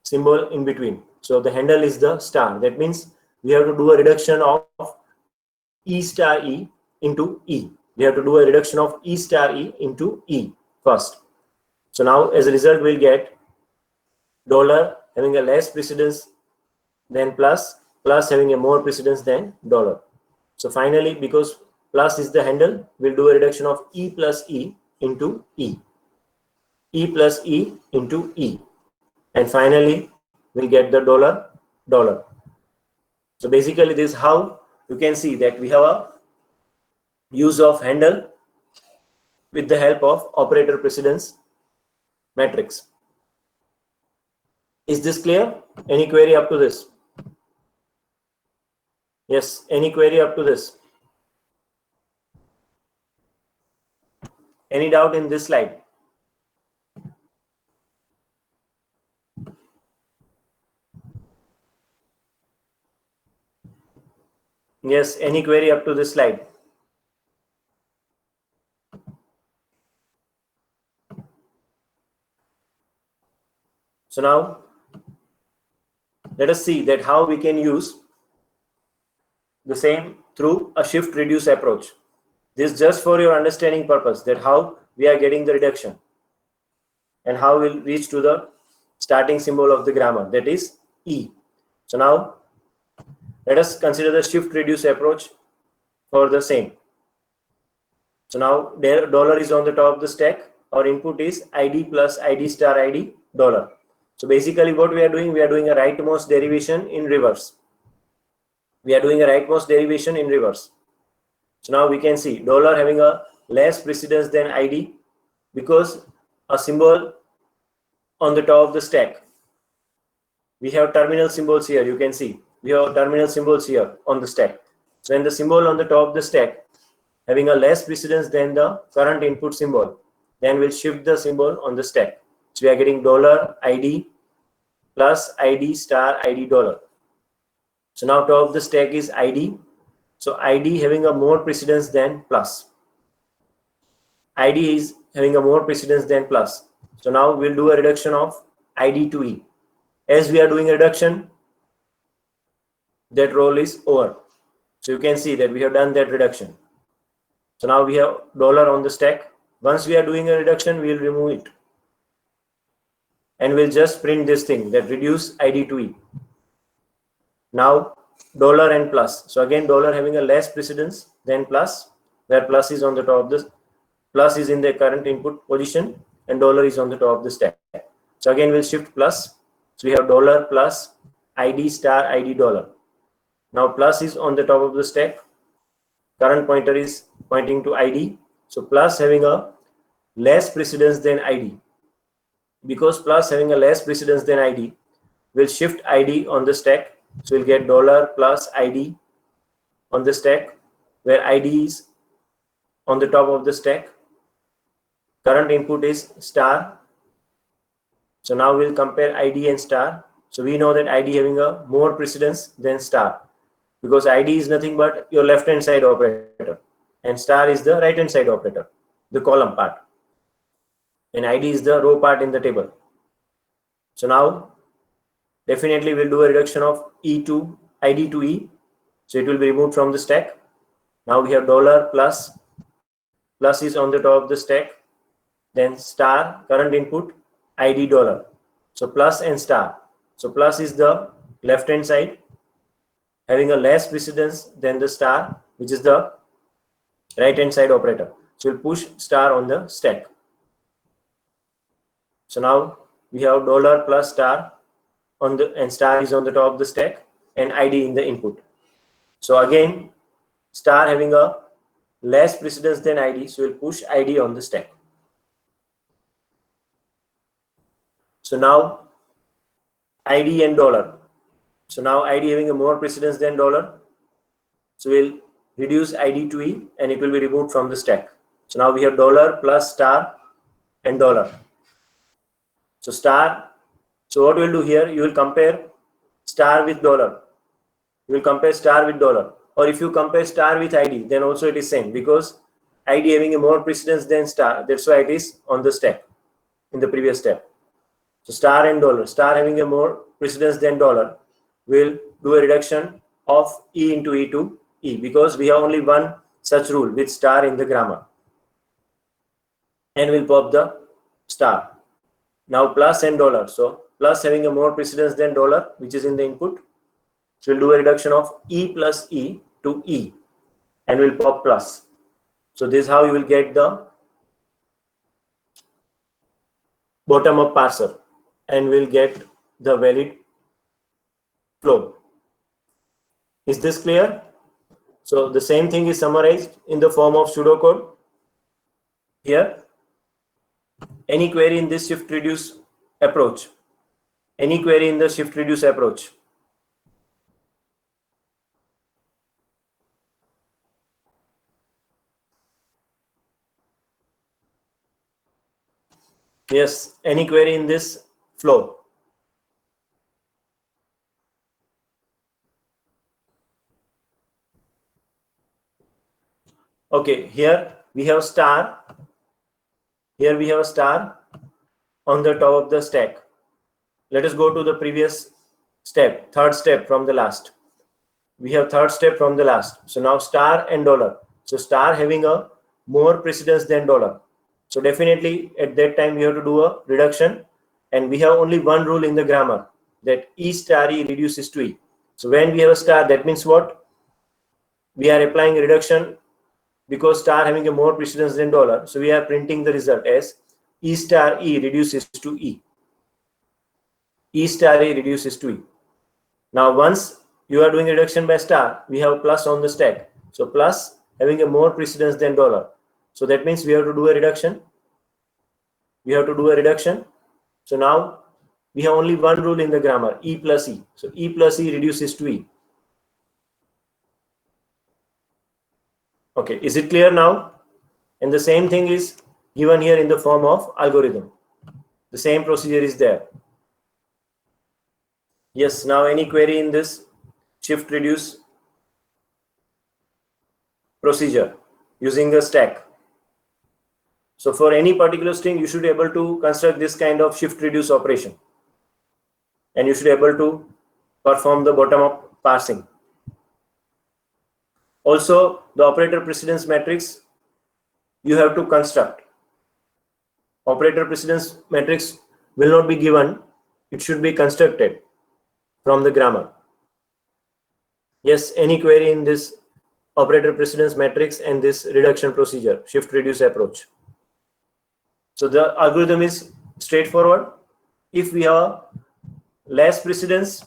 symbol in between. So the handle is the star. That means we have to do a reduction of E star E into E. We have to do a reduction of E star E into E first. So now as a result we'll get dollar having a less precedence than plus, plus having a more precedence than dollar. So finally, because plus is the handle, we'll do a reduction of E plus E into E. E plus E into E. And finally, we'll get the dollar, dollar. So basically this is how you can see that we have a use of handle with the help of operator precedence matrix. Is this clear? Any query up to this? Yes, any query up to this? Any doubt in this slide? Yes, any query up to this slide? So now let us see that how we can use the same through a shift reduce approach. This just for your understanding purpose, that how we are getting the reduction and how we'll reach to the starting symbol of the grammar, that is E. So now let us consider the shift reduce approach for the same. So now dollar is on the top of the stack. Our input is ID plus ID star ID dollar. So basically what we are doing a rightmost derivation in reverse. We are doing a rightmost derivation in reverse. So now we can see dollar having a less precedence than ID because a symbol on the top of the stack. We have terminal symbols here. You can see we have terminal symbols here on the stack. So when the symbol on the top of the stack having a less precedence than the current input symbol, then we'll shift the symbol on the stack. So we are getting dollar ID plus ID star ID dollar. So now top of the stack is ID. So ID having a more precedence than plus. ID is having a more precedence than plus. So now we'll do a reduction of ID to E. As we are doing a reduction, that roll is over. So you can see that we have done that reduction. So now we have dollar on the stack. Once we are doing a reduction, we will remove it. And we'll just print this thing, that reduce ID to E. Now dollar and plus. So again dollar having a less precedence than plus, where plus is on the top of this, plus is in the current input position and dollar is on the top of the stack. So again we'll shift plus. So we have dollar plus ID star ID dollar. Now plus is on the top of the stack. Current pointer is pointing to ID. So plus having a less precedence than ID. Because plus having a less precedence than ID, we'll shift ID on the stack. So we'll get dollar plus ID on the stack, where ID is on the top of the stack. Current input is star. So now we'll compare ID and star. So we know that ID having a more precedence than star, because ID is nothing but your left hand side operator and star is the right hand side operator, the column part, and ID is the row part in the table. So now definitely we'll do a reduction of ID to E. So it will be removed from the stack. Now we have dollar plus is on the top of the stack, then star current input ID dollar. So plus and star. So plus is the left hand side having a less precedence than the star, which is the right hand side operator. So we'll push star on the stack. So now we have dollar plus star on the, and star is on the top of the stack and ID in the input. So again star having a less precedence than ID, so we'll push ID on the stack. So now ID and dollar. So now ID having a more precedence than dollar, so we'll reduce ID to E and it will be removed from the stack. So now we have dollar plus star and dollar. So star, so what we'll do here, you will compare star with dollar. You will compare star with dollar, or if you compare star with ID, then also it is same, because ID having a more precedence than star, that's why it is on the stack in the previous step. So star and dollar, star having a more precedence than dollar, will do a reduction of E into E to E, because we have only one such rule with star in the grammar, and we'll pop the star. Now plus and dollar, so plus having a more precedence than dollar, which is in the input, so we'll do a reduction of E plus E to E and we'll pop plus. So this is how you will get the bottom up parser and we'll get the valid flow. Is this clear? So the same thing is summarized in the form of pseudocode here. Any query in this shift reduce approach? Any query in the shift reduce approach? Yes, any query in this flow? Okay, here we have star. Here we have a star on the top of the stack. let us go to the previous step, third step from the last. We have third step from the last. So now star and dollar. So star having a more precedence than dollar. So definitely at that time we have to do a reduction, and we have only one rule in the grammar, that E star E reduces to E. So when we have a star, that means what? We are applying a reduction because star having a more precedence than dollar. So we are printing the result as E star E reduces to E. E star E reduces to E. Now once you are doing reduction by star, we have plus on the stack. So plus having a more precedence than dollar. So that means we have to do a reduction. We have to do a reduction. So now we have only one rule in the grammar, E plus E. So E plus E reduces to E. Okay, is it clear now? And the same thing is given here in the form of algorithm. The same procedure is there. Yes, now any query in this shift reduce procedure using a stack? So for any particular string, you should be able to construct this kind of shift reduce operation, and you should be able to perform the bottom up parsing. Also, the operator precedence matrix you have to construct. Operator precedence matrix will not be given, it should be constructed from the grammar. Yes, any query in this operator precedence matrix and this reduction procedure, shift reduce approach? So the algorithm is straightforward. If we have less precedence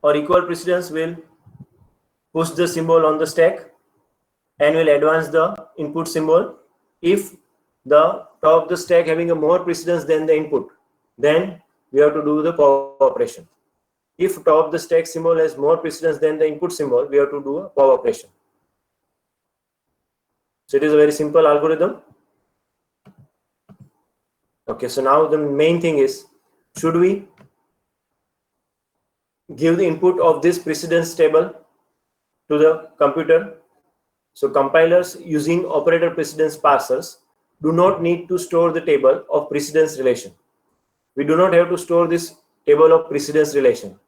or equal precedence, we'll push the symbol on the stack and will advance the input symbol. If the top of the stack having a more precedence than the input, then we have to do the pop operation. If top of the stack symbol has more precedence than the input symbol, we have to do a pop operation. So it is a very simple algorithm. Okay, so now the main thing is, should we give the input of this precedence table to the computer? So compilers using operator precedence parsers do not need to store the table of precedence relation. We do not have to store this table of precedence relation.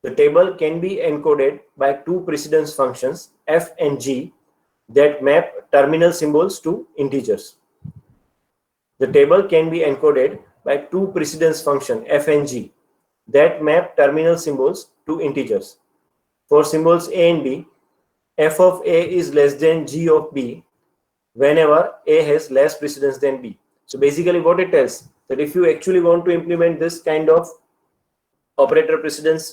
The table can be encoded by two precedence functions, f and g, that map terminal symbols to integers. The table can be encoded by two precedence function, f and g, that map terminal symbols to integers. For symbols a and b, f of a is less than g of b whenever a has less precedence than b. So basically what it tells, that if you actually want to implement this kind of operator precedence